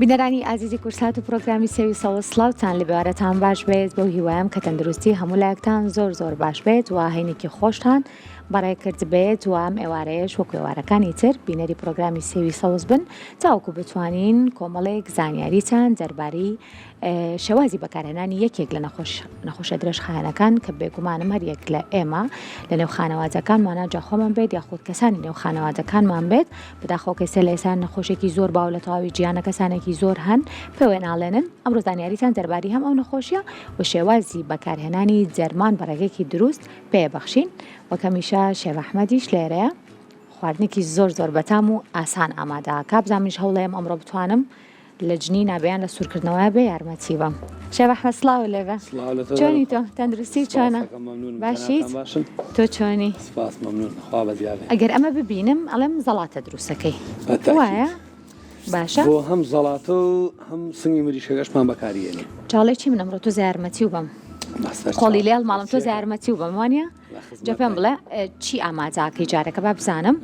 بینەرانی ئازیزی کورسات و پرۆگرامی سێوی سەڵ سلااوان لە بێوارەتان باش بێت بەو هیوایم کە تەندروستی هەموو لایەکتان زۆر باش بێت و هەینێکی خۆشتان بەڕێ کرد بێت و ئەم ئێوارەیەش وەکو ئێوارەکانی تر بینەری پرۆگرامی سێوی سەوز بن تاوەکو بتوانین کۆمەڵێک زانیاریتان دەربارەی شێوازی بەکارهێنانی یەکێک لە نەخۆشە درێژخایەنەکان کە بێگومانم هەر یەک لە ئێمە لە نێو خانەوادەکانمانە جاخۆمان بێت یاخود کەسانی نێو خانەوادەکانمان بێت بەداخەوە کەسێ لە ئێستا نەخۆشێکی زۆر باو لە تەواوی جیانە کەسانێکی زۆر هەن پێوێ ناڵێنن ئەمڕۆ زانیاریتان دەرباری هەم ئەو نەخۆشیە و شێوازی بەکارهێنانی جەرمان بە ڕێگەیەکی دروست پێبەخشین وەکەمیشە شێخ ئەحمەدیش لێرەیە خواردنێکی زۆر بەتام و ئاسان ئامادە کابزانیش هەوڵەیەم ئەمڕۆ بتوانم لە جنی نابیان لە سوورکردنەوەی بێ یارمەتی بەم شێخ ئەحمەد سڵاو لێبێ چۆنی تۆ تەندروستی چۆنە باشیت تۆ چۆنی ئەگەر ئەمە ببینم ئەڵێم زەڵاتە دروستەکەی وایە باشە بۆ هەم زەڵاتە و هەم سنگی مریشکەکەشمان بەکارهێنین چاڵێکی من ئەمڕۆ تۆ یارمەتی و بەم قۆڵی لێڵ ماڵم تۆ یارمەتی و بەم وانە جا پێم بڵێ چی ئامادەکەی جارێکە با بزانم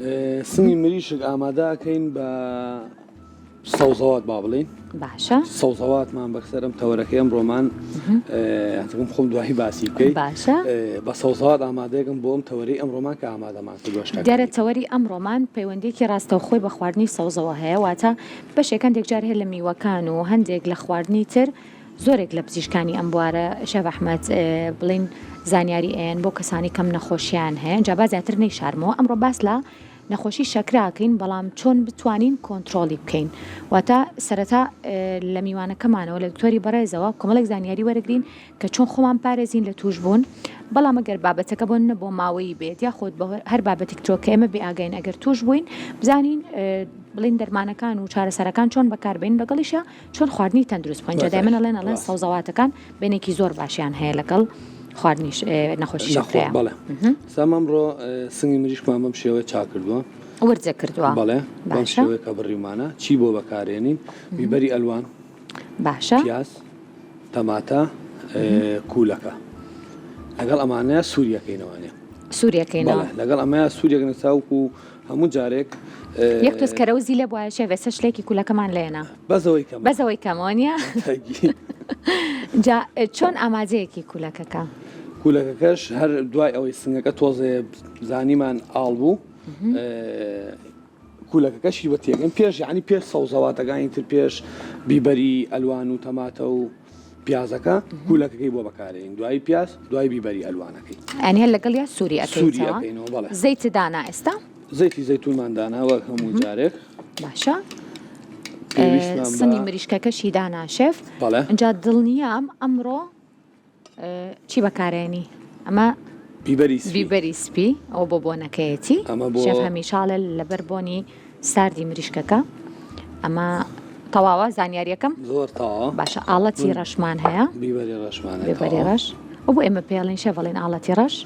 سنگی مریشک ئامادەکەین بە سەوزەوات با بڵین باشە سەوزەواتمان بەکسەرم تەوەرەکەی ئەمڕۆمان خۆم دوایی باسی بکەیت باشە بە سەوزەوات ئامادەیەکم بۆ ئەم تەوەرەی ئەمڕۆمان کە ئامادەمان گۆشتەکە دیارە تەوەری ئەمڕۆمان پەیوەندێکی ڕاستەوخۆی بە خواردنی سەوزەوە هەیە واتە بەشێکان تێکجار هەیە لە میوەکان و هەندێک لە خواردنی تر زۆرێک لە پزیشکانی ئەم بوارە شێخ ئەحمەد بڵین زانیاری ئێن بۆ کەسانی کەم نەخۆشیان هەیە جا بازیاتر نەیشارمەوە ئەمڕۆ باس لە نەخۆشی شەکراکەین بەڵام چۆن بتوانین کۆنتترۆلی بکەین واتە سەرەتا لە میوانەکەمانەوە لە دکتۆری بەڕێزەوە کۆمەڵێک زانیاری وەرەگرین کە چۆن خۆمان پارێزین لە توش بوون بەڵام ئەگەر بابەتەکە بۆن بۆ ماوەی بێت یا خۆت هەر بابەتێک تۆکە ئێمە بێئاگەین ئەگەر توش بووین بزانین بڵین دەرمانەکان و چارەسەرەکان چۆن بەکاربێن لەگەڵیشە چۆن خواردنی تەندروست بووین جادای ئەڵێن سەوزەواتەکان بینێکی زۆر باشیان هەیە لەگەڵ خواردنیش نەخۆشی شەکرەیە بەڵێ سام ئەمڕۆ سنگی مریشکمان بەم شێوەیە چاک کردووە وەرجە کردووە بەڵێ بەم شێوەیە کە بڕیمانە چی بۆ بەکارێنین بیبەری ئەلوان باشە پیاز تەماتە کوولەکە لەگەڵ ئەمانەیە سووریەکەینەوانێ سووریەکەینەوە لەگەڵ ئەمەیە سووریەکەن ساوکو هەموو جارێک یەک تۆز کەرەوزی لێ بواە شێوێسە شلێکی کوولەکەمان لێنە بەزەوەی کەمۆنیە جا چۆن ئاماجەیەکی کوولەکەکە کوولەکەکەش هەر دوای ئەوەی سنگەکە تۆزێ زانیمان ئاڵ بوو کوولەکەکەشی بە تێگەن پێش یعنی پێش سەوزەواتەکانی تر پێش بیبەری ئەلوان و تەماتە و پیازەکە کوولەکەکەی بۆ بەکارێن دوای پیاز دوای بیبەری ئەلوانەکەی ئەنی هەر لەگەڵ یا سووریەکەیەوە زەیت دانا ئێستا زەیتی زەیتونمانداناوە هەموو جارێک باشە سنی مریشکەکەشی دانا شێف اینجا دڵنیام ئەمڕۆ چی بەکارێنی ئەمە بیبەری سپی ئەو بۆ بۆنەکەیەتی شێف هەمیشاڵە لەبەر بۆنی ساردی مریشکەکە ئەمە تەواوە زانیاریەکەم زۆر تاوە باشە ئاڵەتی ڕەشمان هەیە بیبەری ڕەش ئەو بۆ ئێمە پێڵین شێڤڵین ئاڵەتی ڕەش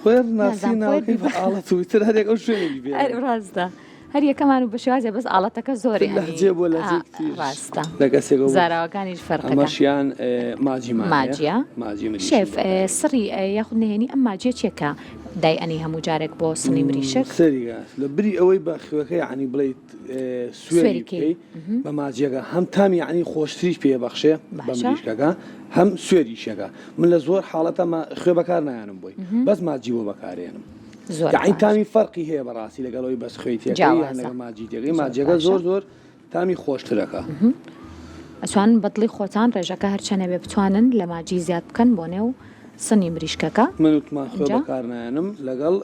خوێر ناسی ناوەکەی بە ئاڵەتویتر هەرێک ئەو شوێنی بێ ڕاستە هەر یەکەمان و بەشوازێ بەس ئاڵەتەکە زۆری لەهجێ بۆ ڕاستە لە کەسێک زاراوەکانیش فەرقەکە ئەمەشیان ماجیە شێف سڕی یاخود نهێنی ئەم ماجیە چێکە دای ئەنی هەموو جارێک بۆ سنی مریشک سەریگە لە بری ئەوەی بە خوێەکە یعنی بڵیت سوێریکەی بە ماجیەکە هەم تامی یعنی خۆشتریش پێبەخشێ بە مریشکەکە هەم سوێریشەکە من لە زۆر حاڵەتە خوێ بەکار نایانم بۆی بەس ماجی بۆ بەکارێنم یعنی تامی فەرقی هەیە بەڕاستی لەگەڵەوەی بەس خوێتیەکەی لەگەڵ ماجیتەکەی ماجیەکە زۆر تامی خۆشترەکە ئەچوان بەدڵی خۆتان ڕێژەکە هەرچەنە بێ بتوانن لە ماجی زیاد بکەن بۆ نێو سنی مریشکەکە من وتمان خوێ بەکارنایەنم لەگەڵ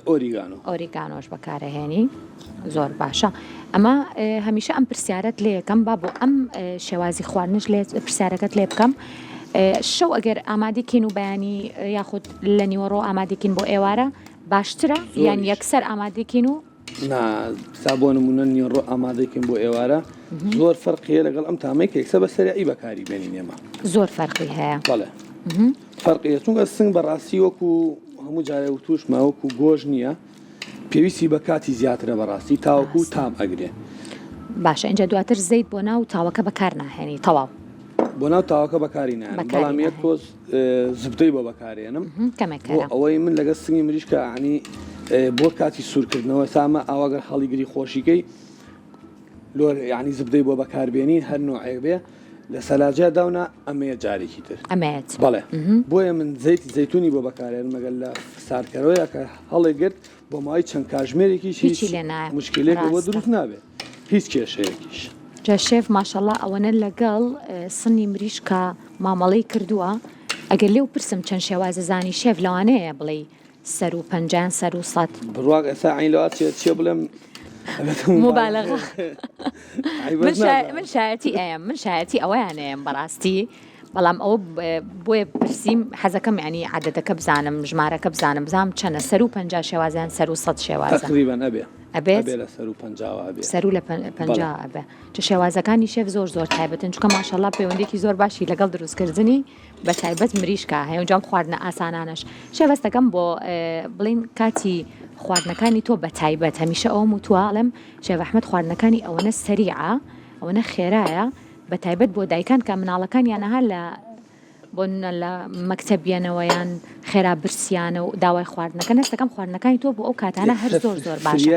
ئۆریگانۆش بەکارەهێنی زۆر باشە ئەمە هەمیشە ئەم پرسیارەت لێ یەکەم با بۆ ئەم شێوازی خواردنش لێ پرسیارەکەت لێ بکەم شەو ئەگەر ئامادەکەین و بەیانی یاخود لە نیوەڕۆ ئامادەکەین بۆ ئێوارە باشترە یان یەکسەر ئامادەکەین و سابۆ نمونە نیوەڕۆ ئامادەکەین بۆ ئێوارە زۆر فەرقیە لەگەڵ ئەم تامەی کە یەکسەر بەسەریایی بەکاری بێنین ئێمە زۆر فەرقی هەیە بەڵێ فەرقیە چونکە سنگ بەڕاستی وەکو هەموو جارێ و توشمە وەکو گۆژ نییە پێویستی بە کاتی زیاترە بەڕاستی تاوەکو تام ئەگرێ باشە اینجا دواتر زەیت بۆ ناو تاوەکە بەکار ناهێنی تەواو بۆ ناو تاوەکە بەکاری نایەن بەڵام یەک تۆز زبدەی بۆ بەکارێنم ئەوەی من لەگەڵ سنگی مریشکە عنی بۆ کاتی سوورکردنەوە سامە ئاواگەر هەڵیگری خۆشیکەی لۆر یعنی زبدەی بۆ بەکاربێنین هەر نوعێک بێ لە سەلاجە داونە ئەمەیە جارێکی تر ئەمێت بەڵێ بۆیە من زەیتی زەیتونی بۆ بەکارێن مەگەل لە سارکەرەوەیە کە هەڵێ گرت بۆ ماوەی چەند کاژمێرێکیش هیچ مشکلێک بۆ دروست نابێت هیچ کێشەیەکیش. جا شێف ماشەڵڵا ئەوەنە لەگەڵ سنی مریشکە مامەڵەی کردووە ئەگەر لێو پرسم چەند شێوازە زانی شێف لەوانەیە بڵێ 150 100 بڕواق ئێستا عینلەوە چێ بڵێم مبالغة من شایەتی ئەوەیانەیەم بەڕاستی بەڵام ئەوە بۆیە پرسییم حەزەکەم ینی عادەتەکە بزانم ژمارەکە بزانم بزانم چەنە 150 شێوازیان 100 شێوازە تقریباً ئەبێت لە 150 سەرو لە 50 ئەبێ چ شێوازەکانی شێف زۆر تایبەتن چونکە ماشەڵڵا پەیوەندێکی زۆر باشی لەگەڵ دروستکردنی بە تایبەت مریشکە هەیە جام خواردنە ئاسانانش شێوەستەکەم بۆ بڵین کاتی خواردنەکانی تۆ بە تایبەت هەمیشە ئەوم وتوواڵم شێف ئەحمەد خواردنەکانی ئەوەنە سەریعە ئەوەنە خێرایە بە تایبەت بۆ دایکان کە مناڵەکان یانەها بۆ لە مەکتەبیانەوەیان خێرا برسیانە و داوای خواردنەکە نستەکەم خواردنەکانی تۆ بۆ ئەو کاتانە هەر زۆر باشە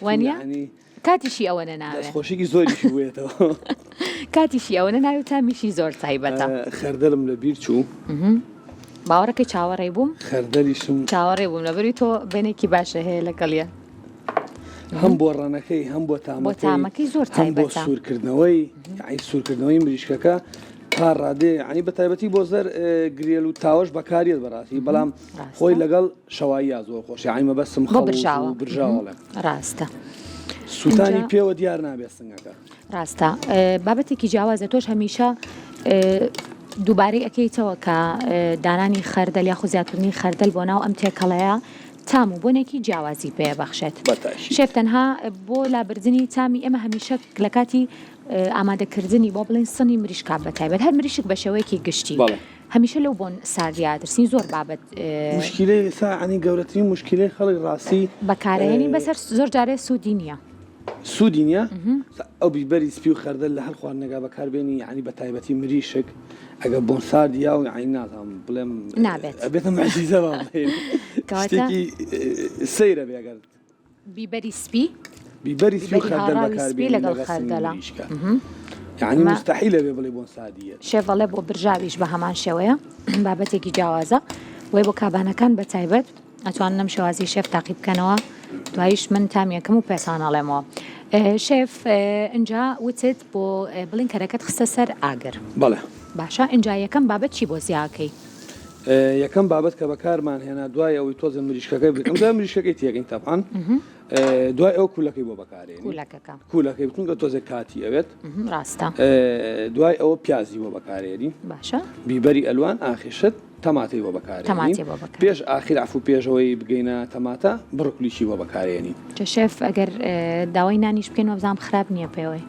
وانە کاتیشی ئەوەنە ناوێت خۆشێکی زۆریشی بێتەوە کاتیشی ئەوەنە ناوێت تا میشی زۆر تایبەتە خەردەلم لە بیر چوو باوەڕەکەی چاوەڕێ بووم خەردەلیشم چاوەڕێ بووم لەبەری تۆ بێنێکی باشە هەیە لەگەڵیە هەم بۆ ڕەنەکەی هەم بۆ تامەکەی زۆر تایبەتە بۆ سوورکردنەوەی سوورکردنەوەی مریشکەکە تا ڕادێ عنی بە تایبەتی بۆ زەر گرێل و تاوەش بەکارێت بەڕاستی بەڵام خۆی لەگەڵ شەواییە زۆر خۆشی عیمە بەسم برژاوڵێ ڕاستە سووتانی پێوە دیار نابێت سنگەکە ڕاستە بابەتێکی جیاوازە تۆش هەمیشە دووبارەی ئەەکەیتەوە کە دانانی خەردەل یا خوزیاتکردنی خەردەل بۆ ناو ئەم تێکەڵەیە تام و بۆنێکی جیاوازی پێ بەخشێت شێف تەنها بۆ لابردنی تامی ئێمە هەمیشە لە کاتی ئامادەکردنی بۆ بڵێن سنی مریشکا بە تایبەت هەر مریشک بە شێوەیەکی گشتی هەمیشە لەو بۆن ساردیا درسین زۆر بابەت مشکلەی ساعنی گەورەترین مشکلەی خەڵی ڕاستی بەکارهێنی بەسەر زۆر جارێ سوودی نییە سوودی نییە ئەو بیبەری سپی و خەردەل لە هەر خواردنەکە بەکاربێنی ینی بە تایبەتی مریشک ئەگە بۆن ساردیا و عین نازانم بڵێم نابێت ئەبێتە مەعجیزە شتێکی سەیرە بێگەر بیبەری سپی بیبەری سپی و خەردەل بەکاربێنی لەگەڵ خەردەلا یعنی مستحیلە بێ بڵێ بۆن سادیە شێڤەڵێ بۆ برژاویش بە هەمان شێوەیە بابەتێکی جیاوازە وی بۆ کابانەکان بە تایبەت ئەتوانم شێوازی شێف تاقی بکەنەوە دوایش من تامیەکەم و پێسانەڵێمەوە شێف اینجا وتت بۆ بڵین کەرەکەت خستە سەر ئاگر بەڵێ باشە اینجا یەکەم بابەت چی بۆ زیاکەی یەکەم بابەت کە بەکارمان هێنا دوای ئەوەی تۆزە مریشکەکەی بکەم دوای مریشکەکەی تێگەین تەبعاً دوای ئەو کولەکەی بۆ بەکارێنی کولەکەی بتون کە تۆزێک کاتی ئەوێت ڕاستە دوای ئەوە پیازی بۆ بەکارێنی باشە بیبەری ئەلوان ئاخیشت تەماتی بۆ بەکارێنی پێش ئاخیر عفو پێشەوەی بگەینە تەماتە بڕکولیشی بۆ بەکارێنی شێف ئەگەر داوای نانیش بکەین وەبزانام خراپ نییە پێوەی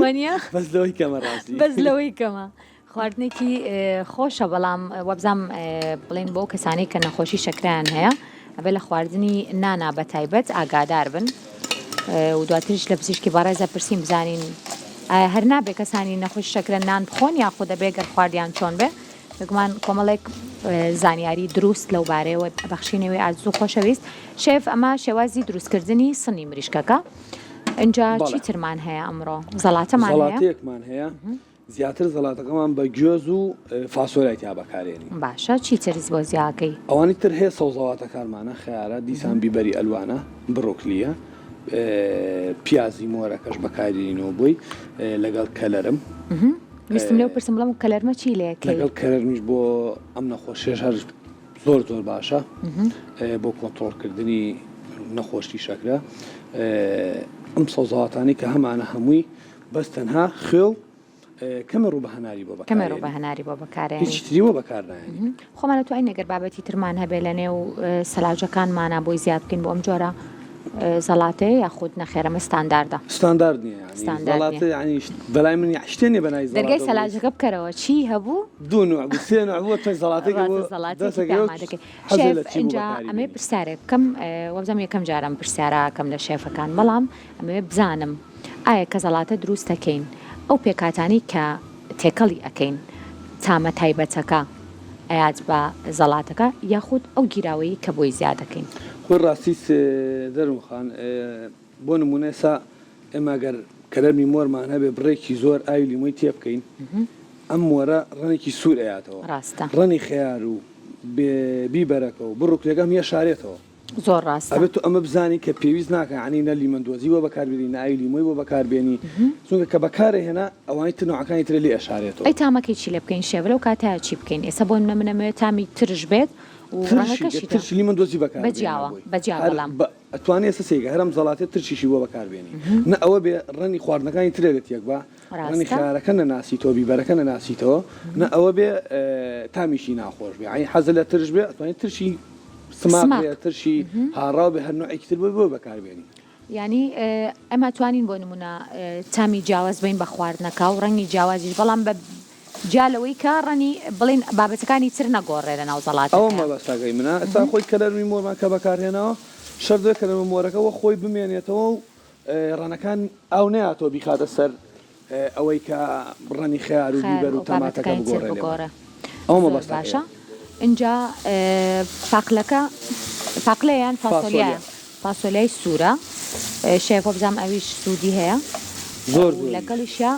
وانە بەس لەوەی کەمە ڕاستی بەس لەوەی کەمە خواردنێکی خۆشە بەڵام وەبزام بڵێن بۆ کەسانی کە نەخۆشی شەکران هەیە ئەبێ لە خواردنی نانا بە تایبەت ئاگادار بن و دواتریش لە پزیشکی بەڕێزە پرسیم بزانین هەر نابێ کەسانی نەخۆش شەکرە نان بخۆن یاخۆ دەبێ گەر خواردیان چۆن بێ بگومان کۆمەڵێک زانیاری دروست لەو بارەیەوە بەخشینەوەی ئازوو خۆشەویست شێف ئەمە شێوازی دروستکردنی سنی مریشکەکە اینجا چی ترمان هەیە ئەمڕۆ زەڵاتەمان زەڵاتەیەکمان هەیە زیاتر زەڵاتەکەمان بە گوێز و فاسۆلای تیا بەکارێنی باشە چی ترز بۆ زیاکەی ئەوانی تر هەیە سەوزەڵاتەکانمانە خیارە دیسان بیبەری ئەلوانە بڕۆکلیە پیازی مۆرەکەش بەکارێنینەوە بووی لەگەڵ کەلەرم ویستم لێو پرسم بڵم کەلەرمە چی لێکەی لەگەڵ کەلەرمیش بۆ ئەم نەخۆشیش هەر زۆر باشە بۆ کۆنتڕۆڵکردنی نەخۆشی شەکرە ئەم سەوزەڵاتانی کە هەمانە هەمووی بەس تەنها خوێ کەمە ڕوو بە هەناری بۆ بەکارێنی هیچ تری بۆ بەکارنایێنی خۆمانە تو ئەی نەگەر بابەتی ترمان هەبێ لە نێو سەلاجەکانمانە بۆی زیاد بکەین بۆ ئەم جۆرە زەڵاتەیە یاخود نەخێرەمە ستانداردە ستاندارد نییە ینی بەلای من شتێنێ بەنای دەرگای سەلاجەکە بکەرەوە چی هەبوو دوو نوع سێ نوع بووە تۆ زەڵاتێکی اینجا ئەمێ پرسیارێک بکەم وەبزەم یەکەم جارم پرسیارەکەم لە شێفەکان بەڵام ئەمێ بزانم ئایا کە زەڵاتە دروست دەکەین ئەو پێکاتانی کە تێکەڵی ئەەکەین تامە تایبەتەکە ئايات بە زەڵاتەکە یاخود ئەو گیراوەی کە بۆی زیاد دەکەین خۆی ڕاستی دەرم خان بۆ نمونە ئێستا ئێمە گەر کەرەمی مۆرمان هەبێ بڕێکی زۆر ئاوی لیمۆی تێ بکەین ئەم مۆرە ڕەنێکی سوور ئەیاتەوە ڕەنی خیار و بیبەرەکە و بڕوکلێگەم یە شارێتەوە زۆر ڕاستە ئەبێت تو ئەمە بزانی کە پێویست ناکە عنی نە لیمەندۆزی بۆ بەکاربێنی ناوی لیمۆی بۆ بەکاربێنی چونکە کە بەکارە هێنا ئەوانی تنەوەکانی ترە لێ ئەشارێتەوە ئەی تامەکەی چی لێ بکەین شێوە لەو کاتەیە چی بکەین ئێستا بۆ منەمەوێت تامی ترش بێت ترشی لیمەندۆزی بەکار بەجیا بەڵام ئەتوانێت سەسێگە هەرم زەڵاتێت ترشیشی بۆ بەکاربێنی نە ئەوە بێ ڕەنی خواردنەکانی ترێت یەک بە ڕەنی خیارەکە نەناسیتەوە بیبەرەکە نەناسیتەوە نە ئەوە بێ تامیشی ناخۆش بێ عین حەزە لە ترش بێ ئەتوانێت ترشی سماک ترشی هاڕاو بە هەر نوعێکی تر بۆ بەکاربێنی ینی ئەمە توانین بۆ نمونە تامی جیاواز بین بە خواردنەکە و ڕەنگی جیاوازیش بەڵام بە جالەوەی کە ڕەنی بڵین بابەتەکانی تر نەگۆڕێ لە ناو زەڵات ئەومە بەستاگەی منە ئەستا خۆی کەلەرمی مۆرمان کە بەکارهێنەوە شەردوێ کەلەرمە مۆرەکەەوە خۆی بمێنێتەوە و ڕەنەکان ئاو نەیاتەوە بیخاتە سەر ئەوەی کە ڕەنی خیار و بیبەر و تەماتەکە بگۆڕێ ئەومە بەستاشە اینجا پاقلەکە پاقلەیان فاسۆلیای سوورە شێفۆ بزانم ئەویش سوودی هەیە زۆر لەگەڵیشە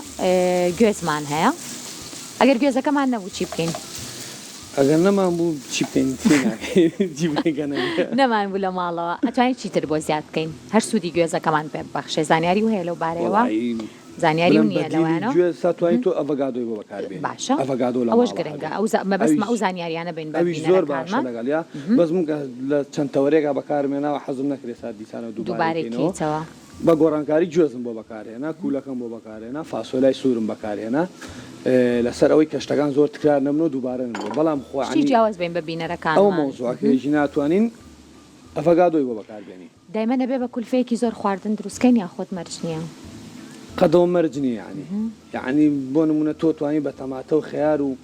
گوێزمان هەیە ئەگەر گوێزەکەمان نەبوو چی بکەین ئەگەر نەمان بوو چی بکەین نەمان بوو لە ماڵەوە ئەتوانین چیتر بۆ زیاد بکەین هەر سوودی گوێزەکەمان پێ ببەخشێ زانیاری و هەیە لەو بارەیەوە زانیاری و نییە لەوانە ساتوانی تۆ ئەڤگادۆی بۆ بەکاربێن باشە ئەڤگادۆ ئەوەش گرنگە مەبەستمە ئەو زانیاریانە بین ئەویش زۆر باشە لەگەڵیا بەزم لە چەند تەوەرێکا بەکارمێنەوە حەزم نەکرێت سات دیسانە دووبارێکیتەوە بە گۆڕانکاری گوێزم بۆ بەکارهێنا کولەکەم بۆ بەکارهێنا فاسۆلای سوورم بەکارهێنا لەسەر ئەوەی کەشتەکان زۆر تکرار نەبنەوە دووبارە نبووە بەڵام خۆی جیاواز بین بە بینەرەکان ئەو مۆزوعەکەیژی ناتوانین ئەڤگادۆی بۆ بەکاربێنی دایمە نەبێ بە کولفەیەکی زۆر خواردن دروستکەین یاخۆت مەرج نییە قەدەوە مەرج نییە یعنی بۆ نمونە تۆ توانی بە تەماتە و خیار و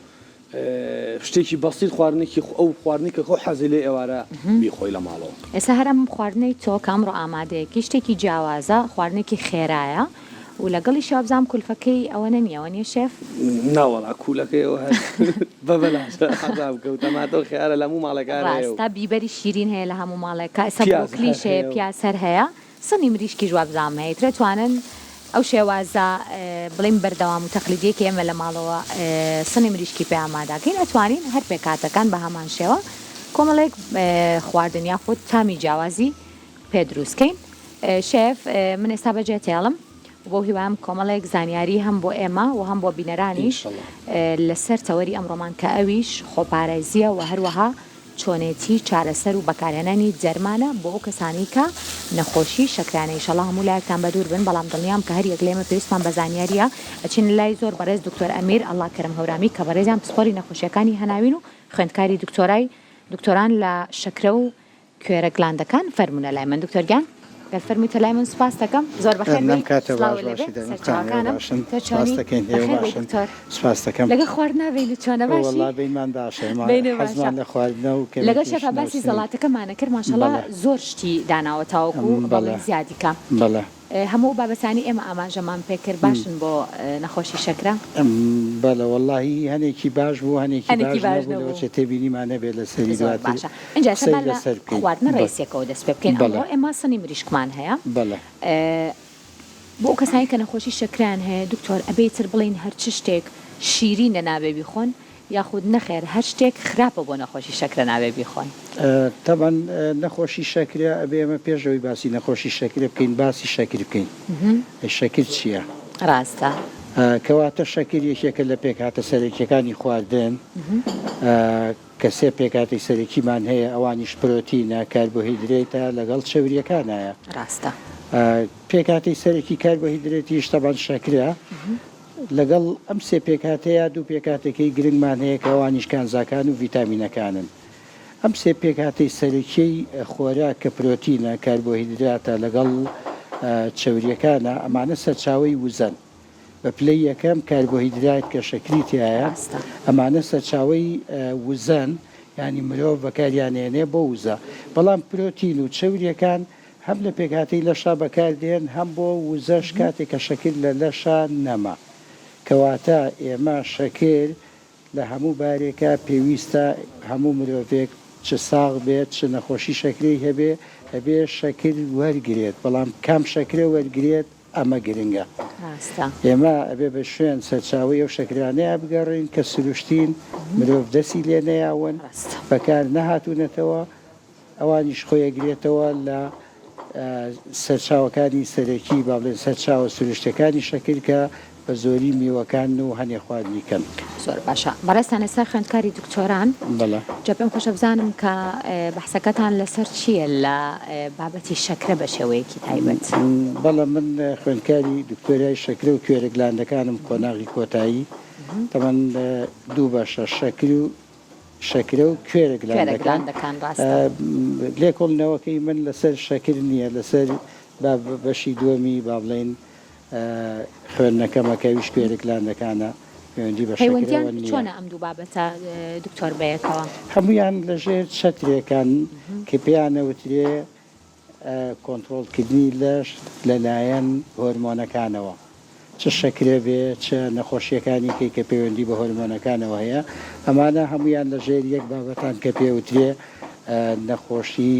شتێکی بەسیط خواردنێکی ئەو خواردنی کە خۆ حەزی لێ ئێوارە بیخۆی لە ماڵەوە ئێستا هەرم خواردنەی تۆ کامڕۆ ئامادەیەکی شتێکی جیاوازە خواردنێکی خێرایە و لەگەڵی شابزام کولفەکەی ئەوە نەنیەوە نیە شێف ناوەڵا کولەکەیەوە بەبەلاشە کەوت تەماتە و خیارە لە هەموو ماڵەکان ڕاستا بیبەری شیرین هەیە لە هەموو ماڵێکە ئێستا بۆکلیش هەیە پیاسەر هەیە سنی مریشکی جوابزام هەیە دەتوانن ئەو شێوازە بڵین بەردەوام و تەقلیدیەکی ئێمە لە ماڵەوە سنی مریشکی پێ ئامادەکەین ئەتوانین هەر پێکاتەکان بە هەمان شێوە کۆمەڵێک خواردن یاخود تامی جیاوازی پێ دروستکەین شێف من ئێستا بەجێ تێڵم بۆ هیوام کۆمەڵێک زانیاری هەم بۆ ئێمە و هەم بۆ بینەرانیش لەسەر تەوەری ئەمڕۆمان کە ئەویش خۆپارێزیە و هەروەها چۆنێتی چارەسەر و بەکارهێنانی جەرمانە بۆ ئەو کەسانی کە نەخۆشی شەکرانەی ئینشەڵڵا هەموو لایەکتان بە دوور بن بەڵام دڵنیام کە هەر یەک لێمە پێویستمان بە زانیاریە ئەچین لای زۆر بەڕێز دکتۆر ئەمیر ئەڵڵا کەرەم هەورامی کە بەڕێزیان پسپۆری نەخۆشیەکانی هەناوین و خوێندکاری دکتۆران لە شەکرە و کوێرە گلاندەکان فەرمونە لای من دکتۆرگیان گەر فەرموویتە لای من سوپاس دەکەم زۆر بەخێر لەگە خواردن نابین چۆنە لەگە شەفا باسی زەڵاتەکەمانە کرد ماشەڵڵا زۆر شتی داناوە تاوەکو بەڵێ زیادیکە هەموو بابەتانی ئێمە ئاماژەمان پێکرد باشن بۆ نەخۆشی شەکرە بەڵێ وەڵڵاهی هەنێکی باش بوو هەنێکی باش نەبوو تێبینیمانە بێت لە سەری دواتر اینجا خواردنە ڕێسیەکەەوە دەست پێ بکەین ئێمە سنی مریشکمان هەیە بۆ کەسانی کە نەخۆشی شەکران هەیە دکتۆر ئەبێتر بڵین هەر چ شتێک شیرینە نابێ بیخۆن یاخود نەخێر هەر شتێک خراپە بۆ نەخۆشی شەکرە نابێ بیخۆن تەبەن نەخۆشی شەکرە ئەبێ ئەمە پێشەوەی باسی نەخۆشی شەکرە بکەین باسی شەکر بکەین شەکر چییە؟ ڕاستە کەواتە شەکر یەکێکە لە پێکهاتە سەرەکیەکانی خواردن کە سێ پێکاتی سەرەکیمان هەیە ئەوانیش پرۆتینە کاربۆهیدرێتە لەگەڵ چەوریەکانایە ڕاستە پێکاتی سەرەکی کاربۆهیدرێتیش تەبەن شەکرە لەگەڵ ئەم سێ پێکاتەیە دوو پێکاتێکی گرنگمان هەیە کە ئەوانیش کانزاکان و ڤیتامینەکانن ئەم سێ پێکاتی سەرەکیی خۆراک کە پرۆتینە کاربۆهیدراتە لەگەڵ چەوریەکانە ئەمانە سەرچاوەی وزن بە پلەی یەکەم کاربۆهیدرات کە شەکریتیایە ئەمانە سەرچاوەی وزن ینی مرۆڤ بەکاریانێنێ بۆ وزە بەڵام پرۆتین و چەوریەکان هەم لە پێکاتی لەشا بەکاردێن هەم بۆ وزەش کاتێک کە شەکر لە لەشا نەما کەواتە ئێمە شەکر لە هەموو بارێکە پێویستە هەموو مرۆڤێک چ ساغ بێت چ نەخۆشی شەکرەی هەبێ شەکر وەرگێت بەڵام کام شەکرە وەرگێت ئەمە گرنگە. ڕاستە ئێمە ئەبێ بە شوێن سەرچاوی ئەو شەکرانەیە بگەڕین کە سروشتین مرۆڤ دەستی لێ نەیاون بەکار نەهاتوونەتەوە ئەوانیش خۆیەگرێتەوە لە سەرچاوەکانی سەرەکی با بڵێن سەرچاوە سروشتەکانی شەکر کە بە زۆری میوەکان و هەنێ خواردنی کەن. زۆر باشە بەڕێستان ئێستا خوێندکاری دکتۆران جا پێم خۆشە بزانم کە بەحسەکەتان لەسەر چییە لە بابەتی شەکرە بە شێوەیەکی تایبەت؟ بەڵێ من خوێندکاری دکتۆریای شەکرە و کوێرە گلاندەکانم قۆناغی کۆتایی تەمەەن دوو باشە شەکرە و کوێرە گلاندەکان لێکۆڵنەوەکەی من لەسەر شەکر نییە لەسەر بەشی دووەمی با بڵێن خوێندنەکەمەکەویش کوێرە گلاندەکانە پەیوەندیان چۆنە ئەم دوو بابەتە دکتۆر بەیەکەوە؟ هەمویان لەژێر چەترێکان کە پێیانەوترێ کۆنتترۆلکردنی لەش لەلایەن هۆرمۆنەکانەوە چ شەکرە بێ چه نەخۆشیەکانی کە پەیوەندی بە هۆرمۆنەکانەوە هەیە ئەمانە هەمویان لەژێر یەک بابەتان کە پێوترێ نەخۆشی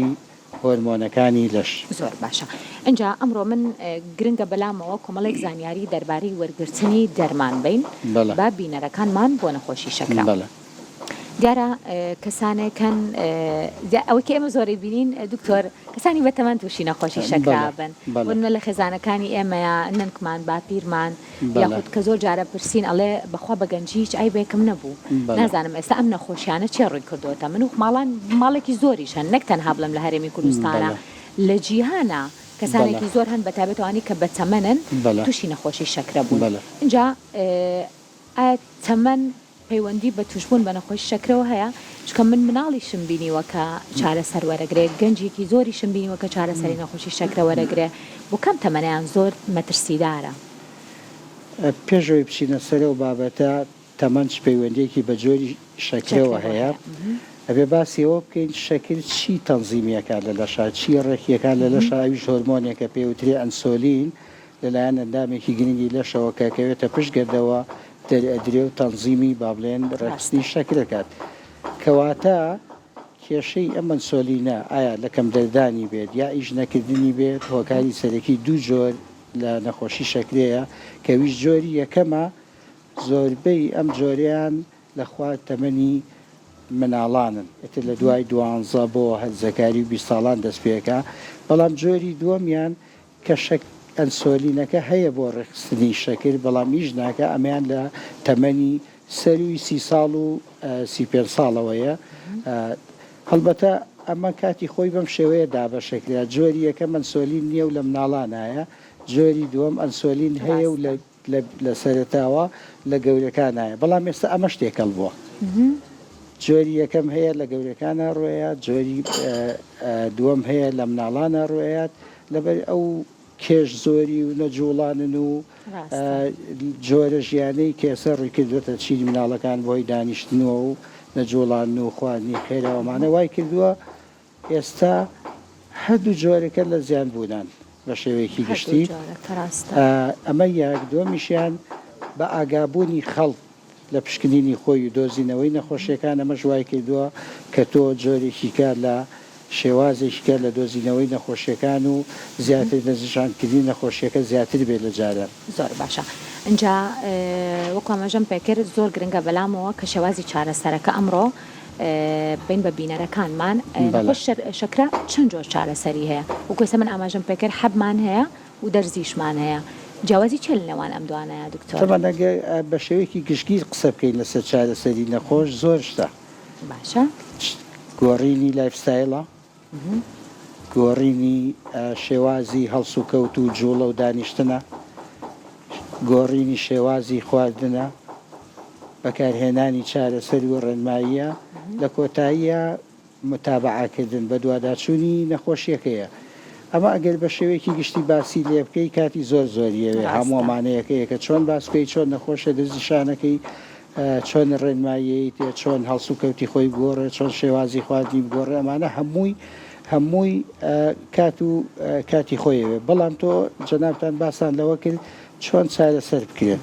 هۆرمۆنەکانی لەش. زۆر باشە ئەجا ئەمڕۆ من گرنگە بەلامەوە کۆمەڵێک زانیاری دەربارەی وەرگرتنی دەرمان بین با بینەرەکانمان بۆ نەخۆشی شەکرا. دیارە کەسانێکن ئەوەی کە ئێمە زۆری بینین دکتۆر کەسانی بەتەمەند تووشی نەخۆشی شەکرا بن بۆنە لە خێزانەکانی ئێمەیە ننکمان باپیرمان یاخود کە زۆر جارە پرسین ئەڵێ بەخوا بەگەنجی هیچ ئای بێکم نەبوو نازانم ئێستا ئەم نەخۆشیانە چێ ڕووی کردوتە من و ماڵێکی زۆریشن نەک تەنها بڵم لە هەرێمی کوردستانە لە جیهانە کەسانێکی زۆر هەن بەتابێتەوانی کە بەتەمەنن تووشی نەخۆشی شەکرە بوون. اینجا تەمەن پەیوەندی بە توشبوون بە نەخۆشی شەکرەوە هەیە چکە من مناڵیشم بینیوە کە چارەسەر وەرەگرێ گەنجێکی زۆریشم بینیوە کە چارەسەری نەخۆشی شەکرە وەرەگرێ بۆ کەم تەمەنیان زۆر مەترسیدارە. پێشەوەی بچینە سەرەوە بابەتە تەمەند پەیوەندێکی بە جۆری شەکرەوە هەیە ئەبێ باسیەوە بکەین شەکر چی تەنزیمیەکە لە لەشا چی ڕێکیەکان لە لەش ئاویش هۆرمۆنێکە پێوترێ ئەنسۆلین لەلایەن ئەندامێکی گرنگی لەشەوە کەکەوێتە پشتگەردەوە دەرئەدرێ و تەنزیمی با بڵێن ڕێخستنی شەکرەکات کەواتە کێشەی ئەم ئەنسۆلینە ئایا لەکەم دەردانی بێت یا ئیش نەکردنی بێت هۆکاری سەرەکی دوو جۆر لە نەخۆشی شەکرەیە کە ویش جۆری یەکەمە زۆربەی ئەم جۆریان لە خوارد تەمەنی مناڵانن ئەتر لە دوای 12 بۆ هەرزەکاری و 20 ساڵان دەست پێەکە بەڵام جۆری دووەمیان کە ئەنسۆلینەکە هەیە بۆ ڕێخستنی شەکر بەڵام هیچ ناکە ئەمیان لە تەمەنی سەروی 30 ساڵ و 35 ساڵەوەیە هەڵبەتە ئەمە کاتی خۆی بەم شێوەیە دابەشەکرا جۆری یەکەم ئەنسۆلین نییە و لە مناڵانایە جۆری دووەم ئەنسۆلین هەیە و لە سەرتاوە لە گەورەکانایە بەڵام ئێستا ئەمە شتێکەڵ بووە جۆری یەکەم هەیە لە گەورەکانە ڕۆیات جۆری دووەم هەیە لە مناڵانە ڕۆیات لەبەر ئەو کێش زۆری و نەجوڵانن و جۆرە ژیانەی کێسە ڕوویکردوێتە چیری مناڵەکان بۆی دانیشتنەوە و نەجوڵان و خواردنی خێرەوەمانە وای کردووە ئێستا هەردوو جۆرەکە لە زیان بوونان بە شێوەیەکی گشتی ئەمە یەک دووەمیشیان بە ئاگابوونی خەڵک لە پشکنینی خۆی و دۆزینەوەی نەخۆشیەکان ئەمە ژوای کردووە کە تۆ جۆرێکی کار لە شێوازێککە لە دۆزینەوەی نەخۆشیەکان و زیاتر نەزیشانکردنی نەخۆشیەکە زیاتر بێت لە جارە. زۆر باشە ئەجا وەکو ئەمەژەم پێکرد زۆر گرنگە بەلامەوە کە شێوازی چارەسەرەکە ئەمڕۆ بین بە بینەرەکانمان شەکرە چەند جۆر چارەسەری هەیە وەکوێسە من ئاماژەم پێکرد حەبمان هەیە و دەرزیشمان هەیە جیاوازی چێ لەوان ئەم دوانەیە دکتۆر؟ تەمەنەگە بە شێوەیەکی گشتگیر قسە بکەین لەسەر چارەسەری نەخۆش زۆر شتە باشە گۆڕینی لایفستایلە گۆڕینی شێوازی هەڵس و کەوت و جوڵە و دانیشتنە گۆڕینی شێوازی خواردنە بەکارهێنانی چارەسەر و ڕێنماییە لە کۆتاییە متابعاکردن بە دوواداچوونی نەخۆشیەکەیە ئەمە ئەگەر بە شێوەیەکی گشتی باسی لێ بکەی کاتی زۆر زۆریەوێ هەمووەمانەیەکەیە کە چۆن باسکەی چۆن نەخۆشە دەزیشانەکەی چۆن ڕێنمایی تێ چۆن هەڵس و کەوتی خۆی گۆڕێ چۆن شێوازی خواردنی بگۆڕێ ئەمانە هەمووی کاتی خۆیەوێ بەڵام تۆ جەنابتان باسان لەوە کرد چۆن چارەسەر بکرێت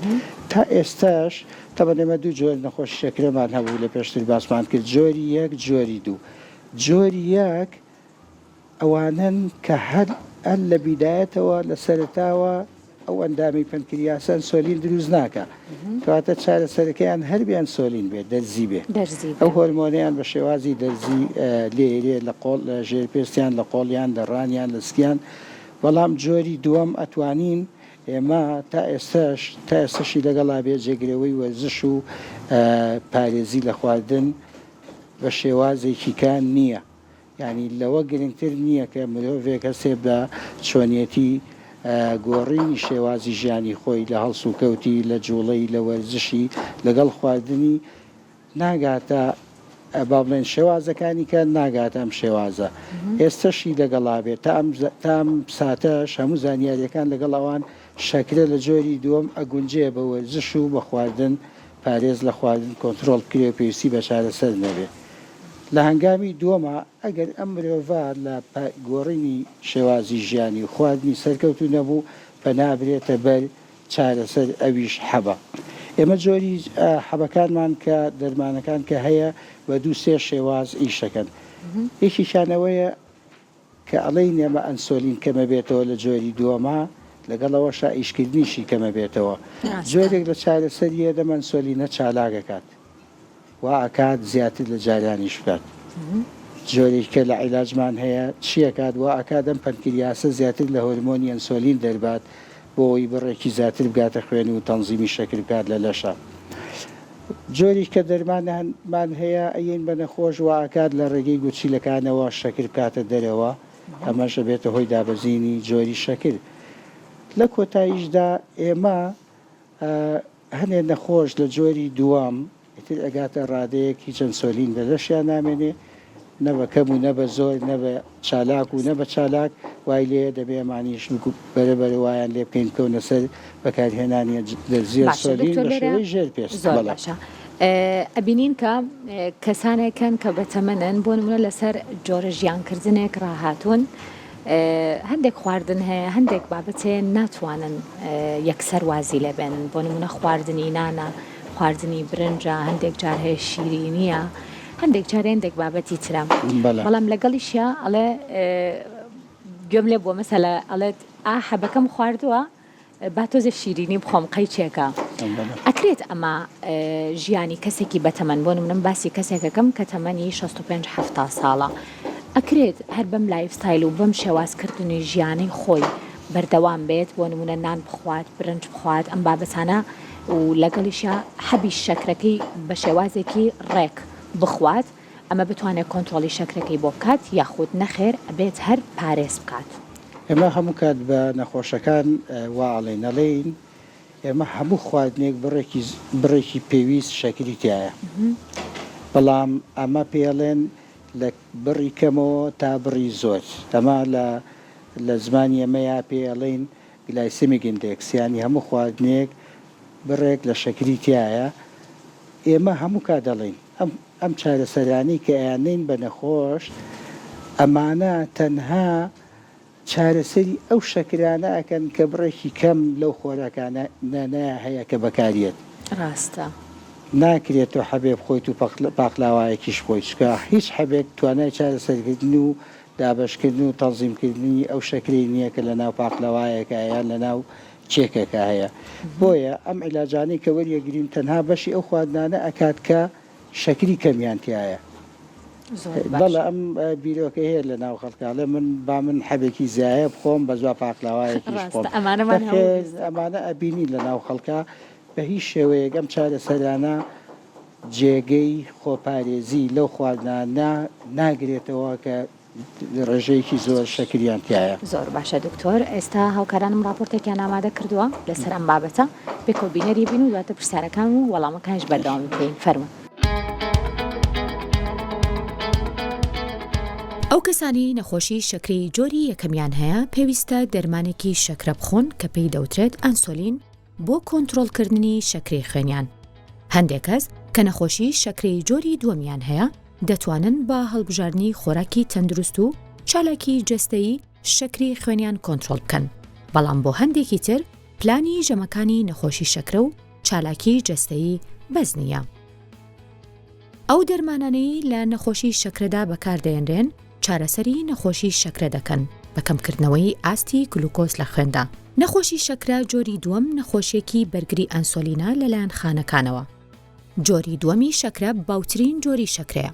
تا ئێستاش تەبەنێمە دوو جۆر نەخۆشی شەکرەمان هەبوو لە پێشتر باسمان کرد جۆری یەک جۆری دوو جۆری یەک ئەوانن کە هەر لە بیدایەتەوە لە سەرتاوە ئەو ئەندامی پەنکریاسە ئەنسۆلین دروست ناکە کەواتە چارەسەرەکەیان هەربێ ئەنسۆلین بێت دەرزی بێ ئەو هۆرمۆنیان بە شێوازی دەرزی لێرێ لە قۆڵ لە ژێرپێستیان لە قۆڵیان لە ڕانیان لە سکیان بەڵام جۆری دووەم ئەتوانین ئێمە تا ئێستاشی لەگەڵا بێ جێگرەوەی وەرزش و پارێزی لە خواردن بە شێوازێکی کان نییە یعنی لەوە گرنگتر نییە کە مرۆڤێک هەسێ بە چۆنیەتی گۆڕینی شێوازی ژیانی خۆی لە هەڵس و کەوتی لە جوڵەی لە وەرزشی لەگەڵ خواردنی ناگاتە با بڵێن شێوازەکانی کە ناگاتە ئەم شێوازە ئێستاشی لەگەڵا بێت تا ئەم ساتەش هەموو زانیاریەکان لەگەڵ ئەوان شەکرە لە جۆری دووەم ئەگونجێ بە وەرزش و بە خواردن پارێز لە خواردن کۆنتترۆل کرێ و پێویستی بە چارەسەر نەبێت لە هەنگامی دووەمە ئەگەر ئەم مرۆڤ لە گۆڕینی شێوازی ژیانی و خواردنی سەرکەوتو نەبوو بە نابرێتە بەر چارەسەر ئەویش حەبە ئێمە جۆری حەبەکانمان کە دەرمانەکان کە هەیە بە دوو سێ شێواز ئیشەکەن یەکیشانەوەیە کە ئەڵەی نێمە ئەنسۆلین کەمە بێتەوە لە جۆری دووەمە لەگەڵەوەشە ئیشکردنیشی کەمە بێتەوە جۆرێک لە چارەسەریە دەمە ئەنسۆلینە چالاکەکات وا ئەکات زیاتر لە جاریانیش بکات جۆرێککە لە عیلاجمان هەیە چیەکات وا ئەکات ئەم پەنکریاسە زیاتر لە هۆرمۆنی ئەنسۆلین دەربات بۆەوەی بڕێکی زیاتر بگاتە خوێن و تەنزیمی شەکر بکات لە لەشە جۆری کە دەرمانمان هەیە ئەین بە نەخۆش وا ئەکات لە ڕێگەی گوچیلەکانەوە شەکر بکاتە دەرەوە ئەمەشە بێتە هۆی دابەزینی جۆری شەکر لە کۆتاییشدا ئێمە هەنێ نەخۆش لە جۆری دووەم ئیتر ئەگاتە ڕادەیەکی چەند سۆلین لە لەشیان نامێنێ نە بە کەم و نە بە زۆر نە بە چالاک و نە بە چالاک وای لێ دەبێ مانیش بەرەبەرە وایان لێ بکەین کەونە سەر بەکارهێنانی دەرزیە سۆلین بە شێوەی ژێر پێست ئەبینین کە کەسانێکن کە بەتەمەنن بۆ نمونە لەسەر جۆرە ژیانکردنێک ڕاهاتوون هەندێک خواردن هەیە هەندێک بابەتێ ناتوانن یەکسەر وازی لێبێن بۆ نمونە خواردنی نانە خواردنی برنجە هەندێک جار هەیە شیرینیە هەندێک جار هەندێک بابەتی ترە بەڵام لەگەڵیشە ئەڵێ گوێم لێ بۆ مەسەلە ئەڵێت حەبەکەم خواردووە با تۆزە شیرینی بخۆم قەی چێکە ئەکرێت ئەمە ژیانی کەسێکی بەتەمەن بۆ نمونم باسی کەسێکەکەم کە تەمەنی 65-70 ساڵە ئەکرێت هەر بەم لایفستایل و بەم شێوازکردنی ژیانی خۆی بەردەوام بێت بۆ نمونە نان بخوات برنج بخوات ئەم بابەتانە و لەگەڵیشە حەبی شەکرەکەی بە شێوازێکی ڕێک بخوات ئەمە بتوانێت کۆنتترۆلی شەکرەکەی بۆ بکات یاخود نەخێر ئەبێت هەر پارێز بکات ئێمە هەموو کات بە نەخۆشەکان واڵێ نەڵێین ئێمە هەموو خواردنێک بڕێکی پێویست شەکری تایە بەڵام ئەمە پێڵێن لە بڕی کەمەوە تا بڕی زۆر ئەمە لە زمانی ئەمەیە پێڵێن گلایسیمیک ئیندێکس یانی هەموو خواردنێک بڕێک لە شەکری تایە ئێمە هەموو کا دەڵێن ئەم چارەسەرانی کە ئەیانین بە نەخۆش ئەمانە تەنها چارەسەری ئەو شەکرانە ئەکەن کە بڕێکی کەم لەو خۆراکانە نانایە هەیە کە بەکارێت ڕاستە ناکرێت و حەبێ بخۆیت و پاقلاوایەکیش خۆی چکە هیچ حەبێک توانای چارەسەرکردن و دابشکردن و تەنزیمکردنی ئەو شەکری نییە کە لە ناو پاقلاوایەکە یان لە ناو چێکێکە هەیە بۆیە ئەم عیلاجانەی کە وەریەگرین تەنها بەشی ئەو خواردنانە ئەکات کە شەکری کەمیانتیایە بەڵێ ئەم بیرۆکە هەیە لە ناو خەڵکاڵێ من حەبێکی زیایە بخۆم بە زوا پاقلاوایەکیش خۆم ئەمانە ئەبینی لە ناو خەڵکە بە هیچ شێوەیەک ئەم چارەسەرانە جێگەی خۆپارێزی لەو خواردنانە ناگرێتەوە کە ڕێژەیەکی زۆر شەکریانتیایە زۆر باشە دکتۆر ئێستا هاوکارانم راپۆرتێکیان ئامادە کردووە لەسەر ئەم بابەتە بێکۆبینەری بین و دواتە پرسیارەکان و وەڵامەکانش بەردەوام بکەین فەرمە ئەو کەسانی نەخۆشی شەکری جۆری یەکەمیان هەیە پێویستە دەرمانێکی شەکرە بخۆن کە پێی دەوترێت ئەنسۆلین بۆ کۆنتترۆلکردنی شەکری خوێنیان هەندێک کەس کە نەخۆشی شەکری جۆری دووەمیان هەیە دەتوانن بە هەڵبژاردننی خۆراکی تەندروست و چالاکی جەستەیی شەکری خوێنیان کۆنتترۆل بکەن بەڵام بۆ هەندێکی تر پلانی ژەمەکانی نەخۆشی شەکرە و چالاکی جەستەیی بەز نییە ئەو دەرمانانەی لە نەخۆشی شەکرەدا بەکاردەهێنرێن چارەسەری نەخۆشی شەکرە دەکەن بە کەمکردنەوەی ئاستی گلوکۆز لە خوێندا. نەخۆشی شەکرە جۆری دووەم نەخۆشیەکی بەرگری ئەنسۆلینە لەلایەن خانەکانەوە. جۆری دووەمی شەکرە باوترین جۆری شەکرەیە.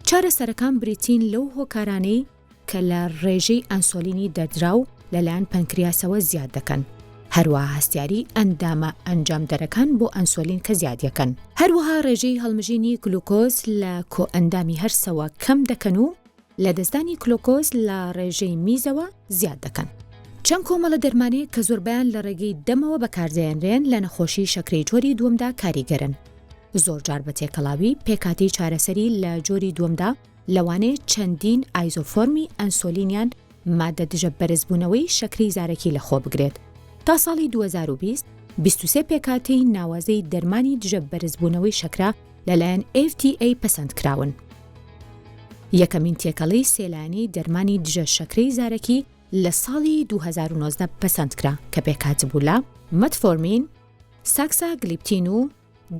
چارەسەرەکان بریتین لەو هۆکارانەی کە لە ڕێژەی ئەنسۆلینی دەردراو لەلایەن پەنکریاسەوە زیاد دەکەن. هەروەها هەستیاری ئەندامە ئەنجامدەرەکان بۆ ئەنسۆلین کە زیادیەکەن. هەروەها ڕێژەی هەڵمژینی گلوکۆز لە کۆئەندامی هەرسەوە کەم دەکەن و لە دەستانی گلوکۆز لە ڕێژەی میزەوە زیاد دەکەن. چەند کۆمەڵە دەرمانەیە کە زۆربیان لە ڕێگەی دەمەوە بەکاردێنرێن لە نەخۆشی شەکرەی جۆری دووەمدا کاریگەرن. زۆرجار بە تێکەڵاوی پێکاتی چارەسەری لە جۆری دووەمدا لەوانەیە چەندین ئایزۆفۆرمی ئەنسۆلینیان مادە دژە بەرزبوونەوەی شەکری زارەکی لەخۆ بگرێت. تا ساڵی 2020 23 پێکاتی ناوازەی دەرمانی دژە بەرزبوونەوەی شەکرا لەلایەن FDA پەسەند کراون. یەکەمین تێکەڵەی سێلانی دەرمانی دژە شەکرەی زارەکی لە ساڵی 2019 پەسەند کرا کە پێکات بوو لە مەتفۆرمین، ساکساگلیپتین و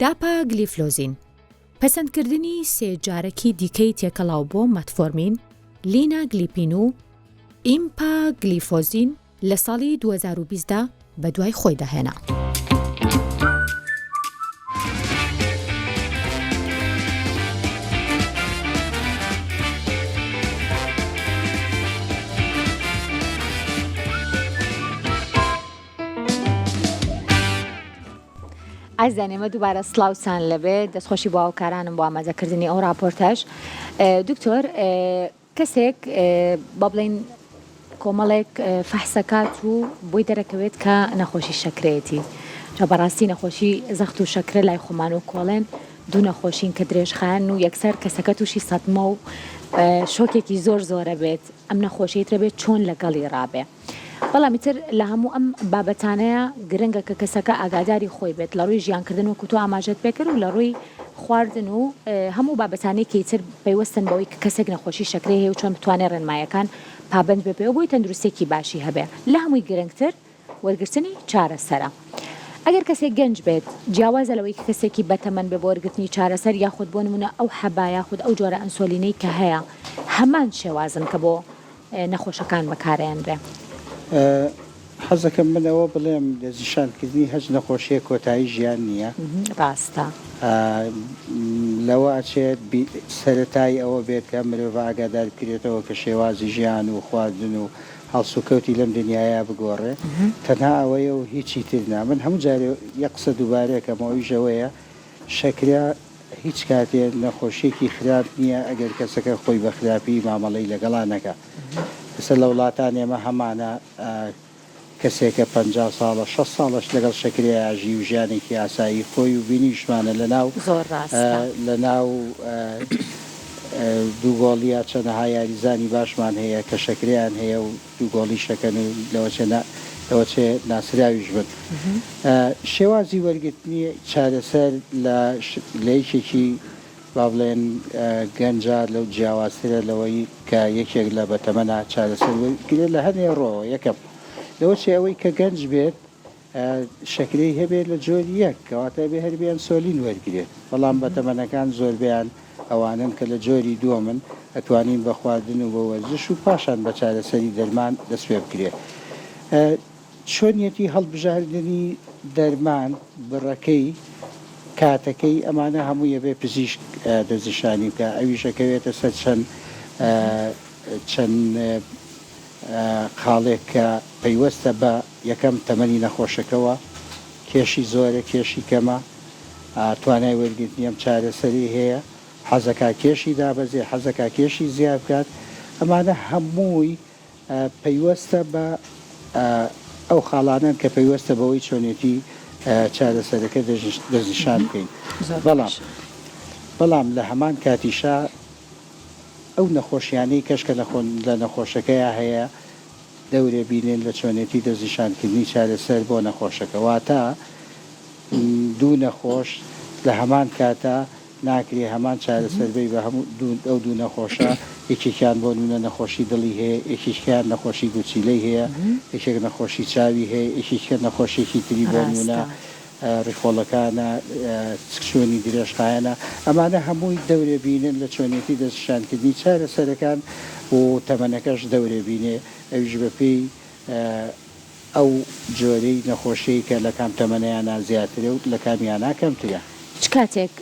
داپاگلیفلۆزین. پەسەندکردنی سێ جارەکی دیکەی تێکەڵاو بۆ مەتفۆرمین، لیناگلیپین و ئیمپاگلیفۆزین لە ساڵی 2020دا بە دوای خۆی داهێنا. ئازانێمە دووبارە سڵاوتان لەبێت دەستخۆشی بۆ هاوکارانم بۆ ئاماجەکردنی ئەو راپۆرتاژ. دکتۆر کەسێک بە بڵێن کۆمەڵێک فەحسەکات و بۆی دەرەکەوێت کە نەخۆشی شەکرەیەتی چا بەڕاستی نەخۆشی زەخت و شەکرە لای خۆمان و کۆڵێن دوو نەخۆشین کە درێژخایەن و یەکسەر کەسەکە تووشی سەدمە و شۆکێکی زۆرە بێت ئەم نەخۆشیترە بێت چۆن لەگەڵی ڕابێ. بەڵامی تر لە هەموو ئەم بابەتانەیە گرنگە کە کەسەکە ئاگاداری خۆی بێت لە ڕووی ژیانکردن و کوتۆ ئاماژەت پێکرد و لە ڕووی خواردن و هەموو بابەتانەیەکی تر پەیوەستن بەوەی کە کەسێک نەخۆشی شەکرەی هەیە و چۆن بتوانێت ڕێنمایەکان پابند بێ بۆی تەندروستێکی باشی هەبێ. لە هەمووی گرنگتر وەرگرتنی چارەسەرە. ئەگەر کەسێک گەنج بێت جیاوازە لەوەی کە کەسێکی بەتەمەن بێ بۆ وەرگرتنی چارەسەر یاخود بۆ نمونە ئەو حەبا یاخود ئەو جۆرە ئەنسۆلینەی کە هەیە هەمان شێوازن کە بۆ نەخۆشەکان بەکارێنرێ. حەزەکەم منەوە بڵێم دەستنیشانکردنی هەج نەخۆشیە کۆتایی ژیان نییە. ڕاستە لەوە ئاچێت سەرەتای ئەوە بێت کە مرۆڤ ئاگادار بکرێتەوە کە شێوازی ژیان و خواردن و هەڵسوکەوتی لەم دنیاە بگۆڕێ تەنها ئەوەیە و هیچی ترنا. من هەموو جارێ یەک قسە دووبارەیەکەمەوەیژەوەیە شەکرا هیچ کاتێ نەخۆشیێکی خراپ نییە ئەگەر کەسەکە خۆی بە خراپی مامەڵەی لەگەڵا نەکە. کەسە لە وڵاتان ئێمە هەمانە کەسێکە 50 ساڵە 6 ساڵش لەگەڵ شەکری ئاژی و ژیانێکی ئاسایی خۆی و بینیشمانە لە ناو دووگۆڵیە چەندەها یاریزانی باشمان هەیە کە شەکریان هەیە و دووگۆڵی شەکەن و لەوە چێ ناسراویش بن. شێوازی وەرگرتنی چارەسەر لە یەکێکی با بڵێن گەنجار لەو جیاوازترە لەوەی کە یەکێک لە بەتەمەنا چارەسەر وەرگرێت لە هەنێ ڕۆوە. یەکەم لەوە چێ ئەوەی کە گەنج بێت شەکرەی هەبێت لە جۆری یەک کەواتە بێ هەربیان سۆلین وەرگێت. بەڵام بەتەمەنەکان زۆربیان ئەوانن کە لە جۆری دووەمن ئەتوانین بە خواردن و بە وەرزش و پاشان بە چارەسەری دەرمان دەست پێ بکرێت. چۆنیەتی هەڵبژاردننی دەرمان بڕەکەی کاتەکەی ئەمانە هەموو یەبێ پزیشک دەستنیشانی بکە ئەویشەکەوێتە سەر چەند خاڵێک کە پەیوەستە بە یەکەم تەمەنی نەخۆشەکەەوە کێشی زۆرە کێشی کەمە توانای وەرگرتنی ئەم چارەسەری هەیە حەزەکە کێشی دابەزێ حەزەکە کێشی زیاد بکات. ئەمانە هەمووی پەیوەستە بە ئەو خاڵانن کە پەیوەستە بەوەی چۆنێتی چارەسەرەکە دەستنیشان بکەین. بەڵام لە هەمان کاتیشا ئەو نەخۆشیانەی کەشکە لە نەخۆشەکەیە هەیە دەورێ بینێن لە چۆنێتی دەستنیشانکردنی چارەسەر بۆ نەخۆشەکەواتە دوو نەخۆش لە هەمان کاتە ناکرێ هەمان چارەسەربەی بە هەموو ئەو دوو نەخۆشە یەکێکیان بۆ نمونە نەخۆشی دڵی هەیە یەکێکیان نەخۆشی گوچیلەی هەیە یەکێک نەخۆشی چاوی هەیە یەکێکە نەخۆشیێکی تری بۆ نمونە ڕیخۆڵەکانە چۆنی درێژخایەنە ئەمانە هەمووی دەورێبینن لە چۆنێتی دەستشانکردنی چارەسەرەکان و تەمەنەکەش دەورێبینێ ئەویش بەپێی ئەو جۆرەی نەخۆشەی کە لە کام تەمەنەیانە زیاترە و لە کامیانە کەمترە. چ کاتێک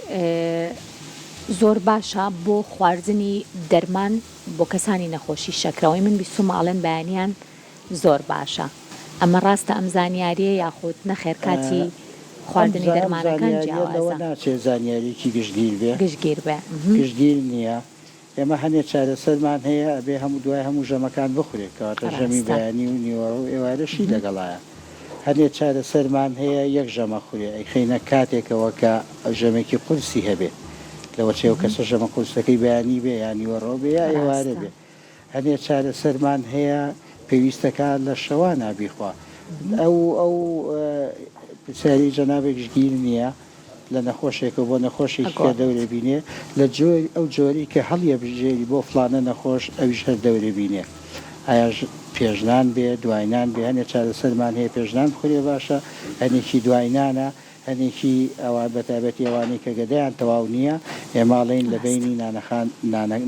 زۆر باشە بۆ خواردنی دەرمان بۆ کەسانی نەخۆشی شەکرەوەی من بیست و ماڵێن بەیانیان زۆر باشە ئەمە ڕاستە ئەم زانیاریە یاخود نەخێر کاتی خواردنی دەرمانەکان جیاوازە ناچێت زانیاریکی گشتگیر بێ گشتگیر نییە. ئێمە هەنێ چارەسەرمان هەیە ئەبێ هەموو دوای هەموو ژەمەکان بخورێت کەواتە ژەمی بەیانی و نیوەڕە و ئێوارەشی لەگەڵایە. هەنێ چارەسەرمان هەیە یەک ژەمە خورێ ئەی خەینە کاتێکەوە کە ژەمێکی قورسی هەبێ لەوە چێو کەسە ژەمە قورسەکەی بەیانی بێ یا نیوەڕۆ بێ یا ئێوارە بێ. هەنێ چارەسەرمان هەیە پێویستەکە لە شەوە نابیخوا ئەو پرسیاری جەنابێکش گیر نییە لە نەخۆشێکە بۆ نەخۆشێکی کە دەورێ بینێ لە جۆی ئەو جۆری کە هەڵیە بژێری بۆ فلانە نەخۆش ئەویش هەر دەورێ بینێ ئایا پێژنان بێ دوایینان بێ هەنێ چارەسەرمان هەیە پێژنان بخورێ باشە هەنێکی دوایینانە هەنێکی ئەوە بەتابەتی ئەوانەی کە گەدەیان تەواو نییە ئێماڵین لە بینی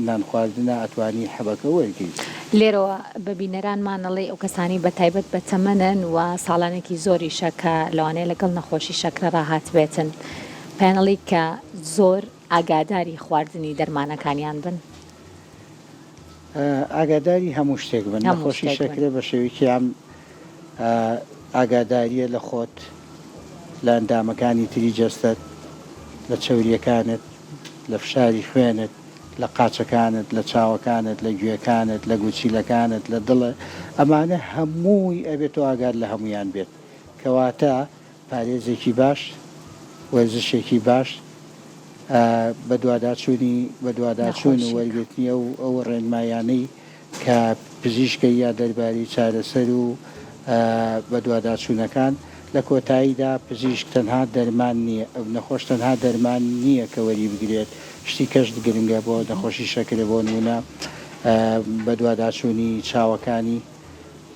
نان خواردنە ئەتوانی حەبەکە وەرگیت. لێرەوە بەبینەرانمانەڵێ ئەو کەسانی بە تایبەت بە تەمەنن و ساڵانێکی زۆری شەکە لەوانەیە لەگەڵ نەخۆشی شەکرە ڕاهات بێتن پێنەڵی کە زۆر ئاگاداری خواردنی دەرمانەکانیان بن. ئاگاداری هەموو شتێک بن نەخۆشی شەکرە بە شێوەیەکی ئەم ئاگاداریە لە خۆت لە ئەندامەکانی تری جەستت لە چەوریەکانت لە فشاری خوێنت لە قاچەکانت لە چاوەکانت لە گوێەکانت لە گوچیلەکانت لە دڵە ئەمانە هەمووی ئەبێت تۆ ئاگاد لە هەمویان بێت کەواتە پارێزێکی باش وەرزشێکی باش بە دوواداچوون و وەرگرتنی ئەو ڕێنمایانەی کە پزیشکە یا دەرباری چارەسەر و بە دوواداچوونەکان لە کۆتاییدا پزیشک تەنها دەرمان نییە ئەو نەخۆش تەنها دەرمان نییە کە وەری بگرێت شتی کەش گرنگە بۆ نەخۆشی شەکرە بۆ نمونە بە دوواداچوونی چاوەکانی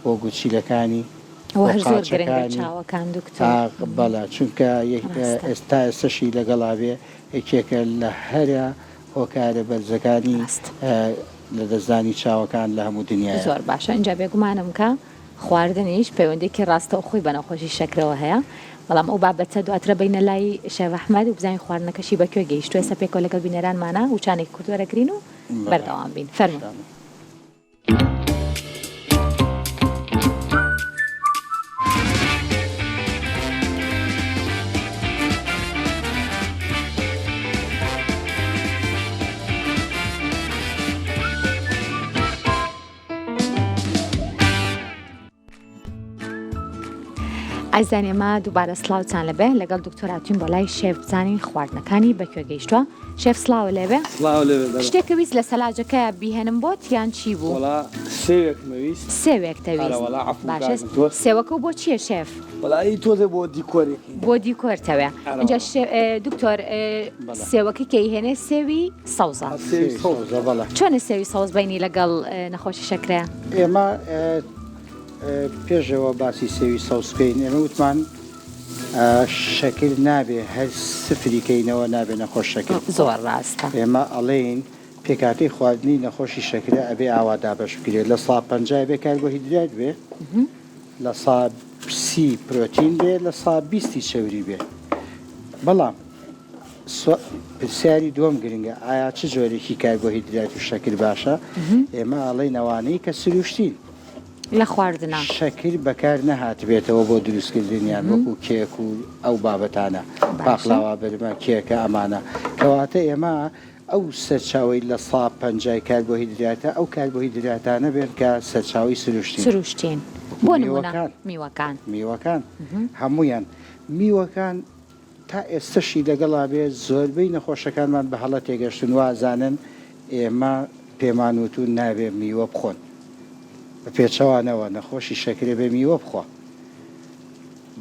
بۆ گوچیلەکانی بەڵە چونکە ئێستا ئێستاشی لەگەڵا بێ یەکێکە لە هەرە هۆکارە بەرزەکانی لە دەستدانی چاوەکان لە هەموو دنیای زۆر باشە اینجا بێگومانم کە خواردنیش پەیوەندێکی ڕاستە و خۆی بە نەخۆشی شەکرەوە هەیە بەڵام ئەو بابەتە دواترە بینە لای شێخ ئەحمەد و بزانین خواردنەکەشی بەکوێ گەیشتووە ئێستا پێکەوە لەگەڵ بینەرانمانە و چانێکی کورتوەرەگرین و بەردەوام بین فەرموو. ئایزانێ ئێمە دووبارە سڵاوتان لەبێ لەگەڵ دکتۆراتین بۆ لای شێف بزانین خواردنەکانی بەکوێ گەیشتووە. شێف سڵاو لێبێ شتێکە ویست لە سەلاجەکە بیهێنم بۆت یان چی بوو؟ سێوێک دەویست باشە سێوەکە بۆ چییە شێف؟ بۆ دیکۆرتەوە. اینجا دکتۆر سێوەکەی کەیهێنێ سێوی سەوزە چۆنە سێوی سەوز بینی لەگەڵ نەخۆشی شەکرە؟ ئێمە پێشەوە باسی سێوی سەوزکەین ئێمە وتمان شەکر نابێ هەر سفریکەینەوە نابێ نەخۆش شەکر زۆر ڕاستە ئێمە ئەڵێین پێکاتی خواردنی نەخۆشی شەکرە ئەبێ ئاوادا بەش بگرێت لە سا 50 بێ کاربۆهیدرات بێ لە سا 30 پرۆتین بێ لە سا 20 چەوری بێ. بەڵام پرسیاری دووەم گرنگە ئایا چ جۆرێکی کاربۆهیدرات و شەکر باشە؟ ئێمە ئەڵێین ئەوانەی کە سروشتین لە خواردنە شەکر بەکار نەهات بێتەوە بۆ دروستکردنیان وەکو کێک و ئەو بابەتانە باقلاوا بەرمە کێکە ئەمانە کەواتە ئێمە ئەو سەرچاوی لە سا 50 کاربۆهیدراتە ئەو کاربۆهیدراتانە بێت کە سەرچاوی سروشتین بۆ نمونە میوەکان هەمویان میوەکان تا ئێستاشی لەگەڵا بێ زۆربەی نەخۆشەکانمان بە هەڵە تێگەشتن وازانن ئێمە پێمان وتون نابێ میوە بخۆن بە پێچەوانەوە نەخۆشی شەکرە بێ میوە بخۆ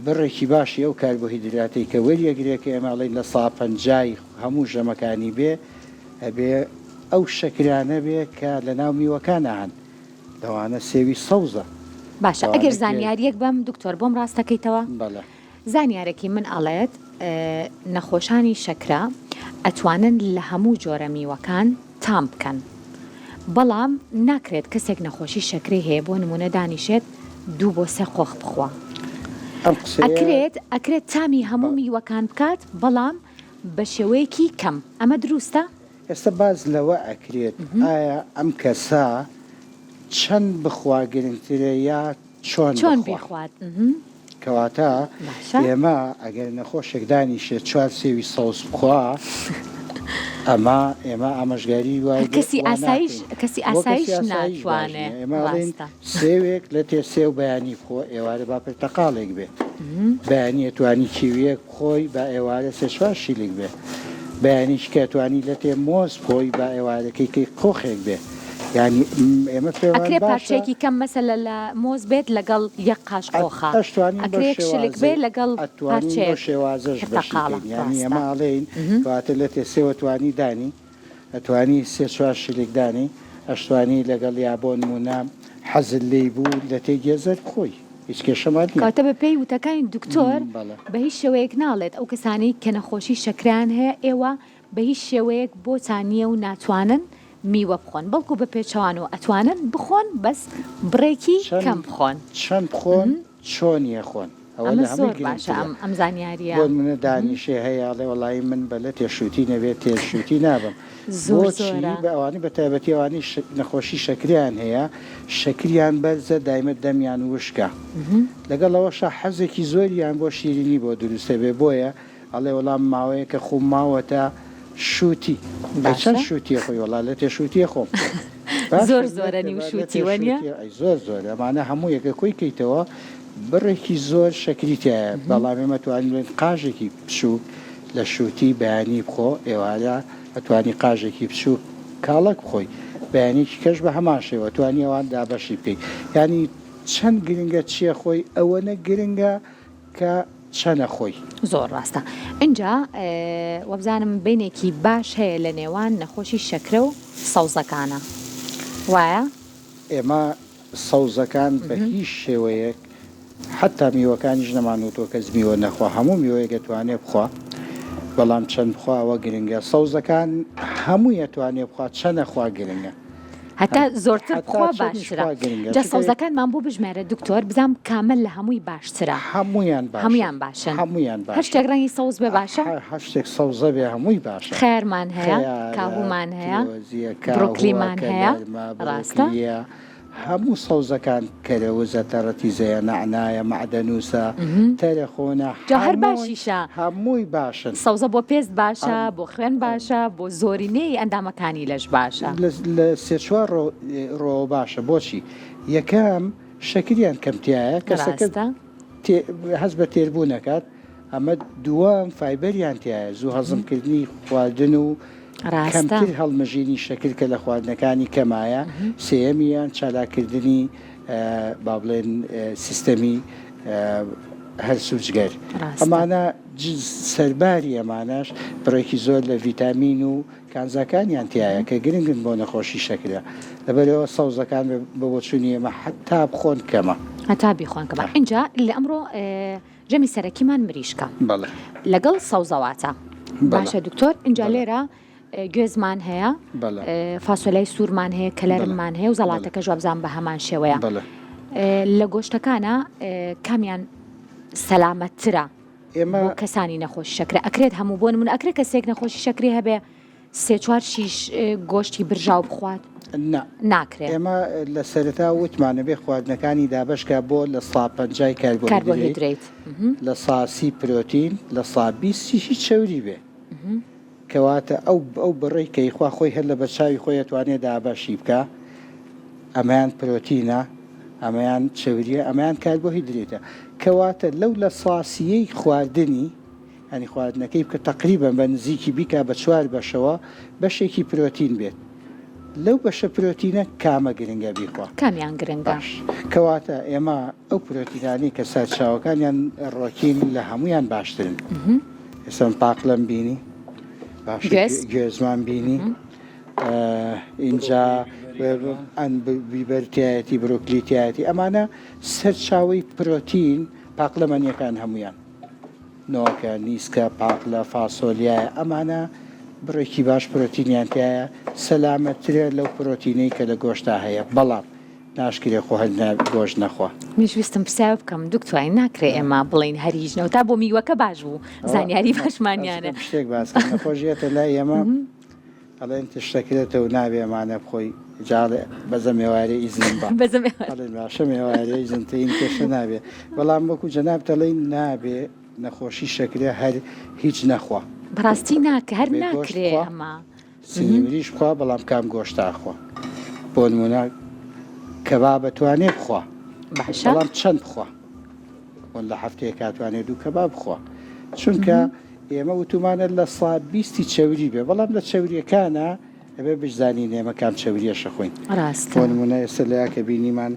بڕێکی باشی ئەو کاربۆهیدراتی کە وەریەگرێکە ئێماڵین لە سا 50 هەموو ژەمەکانی بێ ئەبێ ئەو شەکرانە بێ کە لە ناو میوەکانە هەن دەوانە سێوی سەوزە. باشە ئەگەر زانیاریەک بەم دکتۆر بۆم ڕاستەکەیتەوە؟ بەڵێ زانیارێکی من ئەڵێت نەخۆشانی شەکرە ئەتوانن لە هەموو جۆرە میوەکان تام بکەن بەڵام ناکرێت کەسێک نەخۆشی شەکری هەیە بۆ نمونە دانیشێت 2 بۆ 3 قۆخ بخوا ئەکرێت تامی هەموو میوەکان بکات بەڵام بە شێوەیەکی کەم ئەمە دروستە؟ ئێستا باز لەوە ئەکرێت ئایا ئەم کەسا چەند بخوا گرنگترە یا چۆن بخوات کەواتە ئێمە ئەگەر نەخۆشێک دانیشێت 4 سێوی سەوز بخوا ئێمە ئاماژگاری وای کەسی ئاسایش ناتوانێت ئێمەڵین سێوێک لە تێ سێو بەیانی بخۆ ئێوارە با پرتەقاڵێک بێت بەیانی توانی کیویەک خۆی بە ئێوارە سێ شیلێک بێ بەیانیش کەتوانی لە تێ مۆز خۆی بە ئێوارەکەی قۆخێک بێ یعنی ئێمە ئەکرێ پارچێکی کەم مەسەلە لە مۆز بێت لەگەڵ یەک قاش قۆخە ئەکرێک شلێک بێ لەگەڵ پارچێک شێوازەش یعنی ئێمە ئاڵێین کەواتە لە تێ سێوە توانی دانی ئەتوانی 3-4 شلێک دانی ئەشتوانی لەگەڵ یا بۆ نمونە حەزت لێی بوو لە تێ گێزەر خۆی هیچ کێشەمان نییە. کاتە بە پێی وتەکانی دکتۆر بە هیچ شێوەیەک ناڵێت ئەو کەسانی کە نەخۆشی شەکران هەیە ئێوە بە هیچ شێوەیەک بۆتانیە و ناتوانن میوە بخۆن بەڵکو بە پێچوان و ئەتوانن بخۆن بەس بڕێکی کەم بخۆن چەند بخۆن چۆنیە خۆن ئەمە زۆر باشە ئەم زانیاریە بۆ منە دانیشێ هەیەڵێ وەڵی من بە لە تێشوتی نەبێت تێشوتی نابم بە ئەوانی بە تایبەتی ئەوانی نەخۆشی شەکریان هەیە شەکریان بەرزە دایمە دەمیان وشکە لەگەڵەوەشە حەزێکی زۆریان بۆ شیرینی بۆ دروستە بێ بۆیە ئەڵێ وەڵام ماوەیە کە خوم ماوەتە شووتی چەند شووتیە خۆی وڵا لە تێشوتیە خۆم زۆر زۆرە نی شووتی وەنیە زۆر ئەمانە هەموو یەکە کۆی کەیتەوە بڕێکی زۆر شەکریتە بەڵام ئێمە توانین قاژێکی بچوو لە شووتی بەیانی بخۆ ئێوارە ئەتوانی قاژێکی بچوو کاڵک بخۆی بەیانێکی کەش بە هەمان شێوە توانی ئەوان دابەشی بکەیت ینی چەند گرنگە چییە خۆی ئەوەنە گرنگە کە چەنە خۆی زۆر ڕاستە اینجا وەبزانم بینێکی باش هەیە لە نێوان نەخۆشی شەکرە و سەوزەکانە وایە؟ ئێمە سەوزەکان بە هیچ شێوەیەک حتا میوەکانیش نەمانوتەوە کەس میوە نەخوا هەموو میوەیەک دەتوانێت بخوا بەڵام چەند بخواوە گرنگە سەوزەکان هەموو ئەتوانێت بخوا چەنە خوا گرنگە هەتا زۆرتر بخوا باشترە جا سەوزەکانمان بۆ بژمێرە دکتۆر بزانم کامل لە هەمووی باشترە هەمویان باشن هەر شتێک ڕەنگی سەوز بێ باشە هەر شتێک سەوزە بێ هەمووی باشە خێرمان هەیە کاهومان هەیە بروکلیمان هەیە ڕاستە هەموو سەوزەکان کەرەوزە تەڕەتیزەیە نعنایە معدەنووسە تەرەخۆنە هەر باشیشە هەمووی باشن سەوزە بۆ پێست باشە بۆ خوێن باشە بۆ زۆرینەی ئەندامەکانی لەش باشە لە 3-4 ڕۆ باشە بۆچی یەکەم شەکریان کەمتیایە کەسەکە هەز بە تێربوو نەکات ئەمە دووەم فایبەریان تایە زوو هەزمکردنی خواردن و کەمتر هەڵمەژینی شەکر کە لە خواردنەکانی کەمایە سێەمیان چالاکردنی با بڵێن سیستەمی هەر سوچگەر ئەمانە سەرباری ئەمانەش بڕێکی زۆر لە ڤیتامین و کانزاکانیان تایە کە گرنگن بۆ نەخۆشی شەکرە لەبەرەوە سەوزەکان بە بۆچوونی ئێمە حتا بخۆن کەمە هەتا بیخۆن کەمە اینجا لە ئەمڕۆ جەمی سەرەکیمان مریشکە لەگەڵ سەوزەواتە باشە دکتۆر اینجا لێرە گوێزمان هەیە فاسۆلای سوورمان هەیە کەلەرمان هەیە و زەڵاتەکە ژوابزان بە هەمان شێوەیە لە گۆشتەکانە کامیان سەلامەتترە ئێمە کەسانی نەخۆشی شەکرە ئەکرێت هەموو بۆ نمونە ئەکرێت کەسێک نەخۆشی شەکری هەبێ 3-4 گۆشتی برژاو بخوات ناکرێت ئێمە لە سەرەتا وتمانە بێ خواردنەکانی دابشکە بۆ لە 150 کاربۆهیدرێت لە 130 پرۆتین لە 120 هیچ چەوری بێ کەواتە ئەو بڕێی کەیخوا خۆی هەر لە بەرچاوی خۆی ئەتوانێت دابەشی بکە ئەمەیان پرۆتینە ئەمەیان چەوریە ئەمەیان کاربۆهیدرێتە کەواتە لەو لە ساسیەی خواردنی ئەنی خواردنەکەی بکە تقریبا بە نزیکی بیکە بە 4 بەشەوە بەشێکی پرۆتین بێت لەو بەشە پرۆتینە کامە گرنگە بیخوا کامیان گرنگە کەواتە ئێمە ئەو پرۆتینانی کە سەرچاوەکانیان ڕۆکین لە هەمویان باشترن ئێستا پاقلەم بینی گوێزمان بینی اینجا بیبەرتایەتی بڕۆکلیتایەتی ئەمانە سەرچاوی پرۆتین پاقلەمانیەکان هەمویان نۆکە نیسکە پاقلە فاسۆلیایە ئەمانە بڕێکی باش پرۆتینیان تایە سەلامەتترە لەو پرۆتینەی کە لە گۆشتا هەیە بەڵام ناشکرێ خۆ هەر گۆشت نەخوا. میشویستم پرسیاو بکەم دوکتوای ناکرێ ئێمە بڵین هەریژنەوە تا بۆ میوەکە باش بوو زانیاری باشمانیانە شتێک باسکە نەخۆشیێتە لای ئێمە ئەڵێن تشتەکرێتەوە نابێ ئەمانە بخۆی جاڵێ بەزە مێوارەی ئیزن بە باشە مێوارەی ئیزنتەین کێشە نابێ بەڵام وەکو جەناب دەڵێن نابێ نەخۆشی شەکرێ هەر هیچ نەخوا بەڕاستی ناکە هەر ناکرێ ئەمە سنگریش بخوا بەڵام کام گۆشتاخوا بۆ نمونە کەباب بەتوانێت بخوا بەڵام چەند بخوا لە هەفتەیە کاتوانێت دوو کەباب بخوا چونکە ئێمە وتومانە لە سا 20 چەوری بێ بەڵام لە چەوریەکانە ئەبێ بشزانین ئێمە کام چەوریەشە خۆین بۆ نمونە ئێستا لەیاکە بینیمان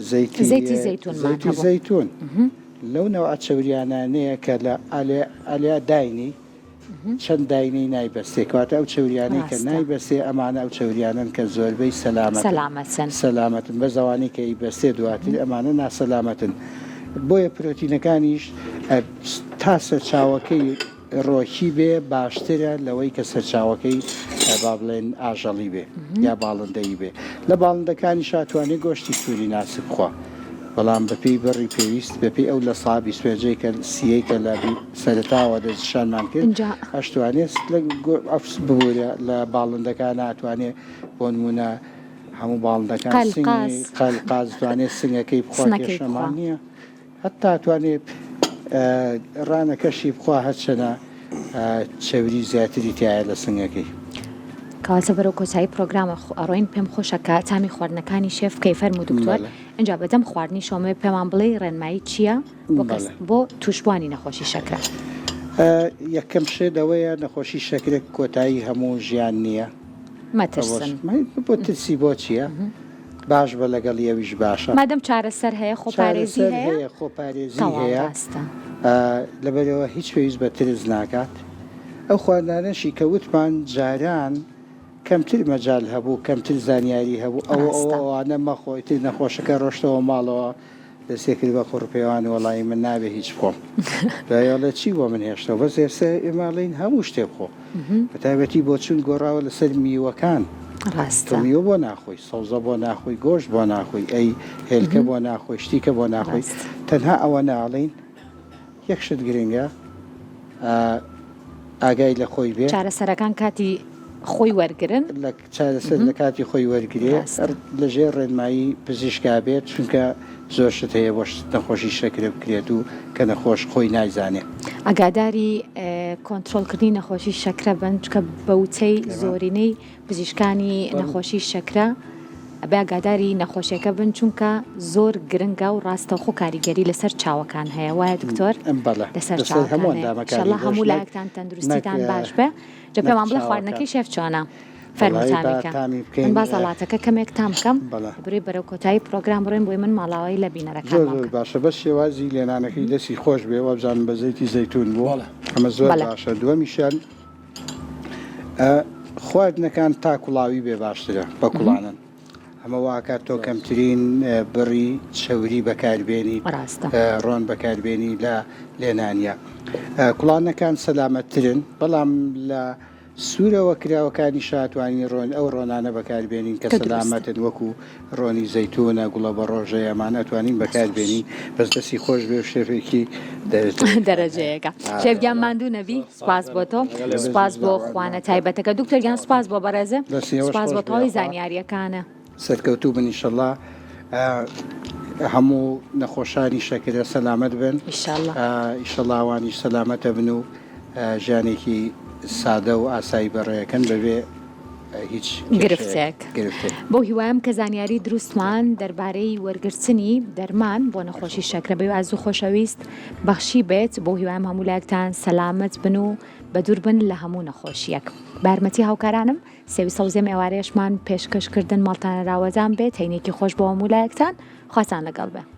زەیتی زەیتون لەو نەوە چەوریانانەیە کە لە ئالیا داینی چەند داینەی نایبەستێ کاتە ئەو چەوریانەی کە نایبەستێ ئەمانە ئەو چەوریانن کە زۆربەی سەلامەتن بە زەوانی کە ئیبەستێ دواتر ئەمانە ناسەلامەتن بۆیە پرۆتینەکانیش تا سەرچاوەکەی ڕۆکی بێ باشترە لەوەی کە سەرچاوەکەی با بڵێن ئاژەڵی بێ یا باڵندەی بێ لە باڵندەکانی شاتوانێ گۆشتی سووری ناسب بخوا بەڵام بەپێی بەڕی پێویست بەپێی ئەو لە سابی سوێجەی کە سیەی کە لە سەرتاوە دەشانمان کرد ئەشتوانێت ببوورە لە باڵندەکان ناتوانێت بۆ نمونە هەموو باڵندەکان قازتوانێت سنگەکەی بخوا کێشەمان نییە هەتا توانێت ڕانەکەشی بخوا هەرچەنە چەوری زیاتری تایە لە سنگەکەی کەواتە بەرەو کۆچایی پرۆگرامە ئەڕۆین پێم خۆشەکە تامی خواردنەکانی شێف کەی فەرموو دکتۆر ئەنجا بەدەم خواردنی شۆمێ پێمان بڵێ ڕێنمایی چییە بۆ توشبوانی نەخۆشی شەکرە یەکەم شێدەوەیە نەخۆشی شەکرێک کۆتایی هەموو ژیان نییە مەترسن بۆ ترسی بۆ چییە؟ باش بە لەگەڵ ئێویش باشە مادەم چارەسەر هەیە خۆپارێزی هەیە خۆپارێزی هەیە لەبەرەوە هیچ پێویست بە ترس ناکات ئەو خواردانەشی کە وتمان جاران کەمتر مەجال هەبوو کەمتر زانیاری هەبوو ئەوانە مەخۆیتر نەخۆشەکە ڕۆشتەوە ماڵەوە دەستێکرد بە قوڕپێوان وەڵی من نابێ هیچ بخۆم دایاڵە چی بۆ من هێشتەوە بەس ئێستا ئێماڵین هەموو شتێ بخۆ بەتایبەتی بۆ چون گۆڕاوە لەسەر میوەکان میوە بۆ ناخۆی سەوزە بۆ ناخۆی گۆشت بۆ ناخۆی ئەی هێلکە بۆ ناخۆی شتیکە بۆ ناخۆی تەنها ئەوە ناڵین یەک شت گرنگە ئاگای لە خۆی بێ چارەسەرەکان کاتی خۆی وەرگرن لە چارەسەر لە کاتی خۆی وەرگێ لەژێر ڕێنمایی پزیشکا بێت چونکە زۆر شت هەیە بۆ نەخۆشی شەکرە بکرێت و کە نەخۆش خۆی نایزانێت ئاگاداری کۆنتترۆلکردنی نەخۆشی شەکرە بن چکە بەوتەی زۆرینەی پزیشکانی نەخۆشی شەکرە ئەبێ ئاگاداری نەخۆشیەکە بن چونکە زۆر گرنگە و ڕاستەوخۆ کاریگەری لەسەر چاوەکان هەیە وایە دکتۆر لەسەر چاوەکان هەموو لایەکتان تەندروستیتان باش بێ جا پێمان بڵێ خواردنەکەی شێف چۆنە فەرمووتانیکە بازەڵاتەکە کەمێک تام بکەم بڕێ بەرەو کۆتایی پرۆگرام بڕێن بۆی من ماڵاوایی لە بینەرەکان باشە بە شێوازی لێنانەکەی دەستی خۆش بێ وەبزان بە زەیتی زەیتون بوو ئەمە زۆر باشە دووەمیشان خواردنەکان تا کوڵاوی بێ باشترە بە کوڵانن ئەمە واکات تۆ کەمترین بڕی چەوری بەکاربێنی ڕۆن بەکاربێنی لە لێنانە کوڵانەکان سەلامەتترن بەڵام لە سوورەوە کراوەکانی شاتوانی ڕۆن ئەو ڕۆنانە بەکاربێنین کە سەلامەتن وەکو ڕۆنی زەیتونە گوڵە بە ڕۆژەیە ئەمانە توانین بەکاربێنی بەس دەستی خۆش بێ و شێفێکی دەرەجەیەەکە شێفگیان ماندوو نەبی سپاس بۆ تۆ سپاس بۆ خوانە تایبەتەکە دوکتۆرگیان سپاس بۆ بەڕێزە سپاس بۆ تۆی زانیاریەکانە سەرکەوتوو بن ئینشەڵڵا هەموو نەخۆشانی شەکرە سەلامەت بن ئیشەڵاوانیش سەلامەتە بن و ژیانێکی سادە و ئاسایی بەڕێەکەن بەبێ هیچ گرفتێک بۆ هیوایم کە زانیاری دروستمان دەربارەی وەرگرتنی دەرمان بۆ نەخۆشی شەکرە بێ ئازوو خۆشەویست بەخشی بێت بۆ هیوایم هەموو لایەکتان سەلامەت بن و بە دوور بن لە هەموو نەخۆشیەک بارمەتی هاوکارانم سێوی سەوزێم ئێوارەیەشمان پێشکەشکردن ماڵتانە راوەزان بێت هەینێکی خۆش بۆ هەموو لایەکتان خواتان لەگەڵ بێ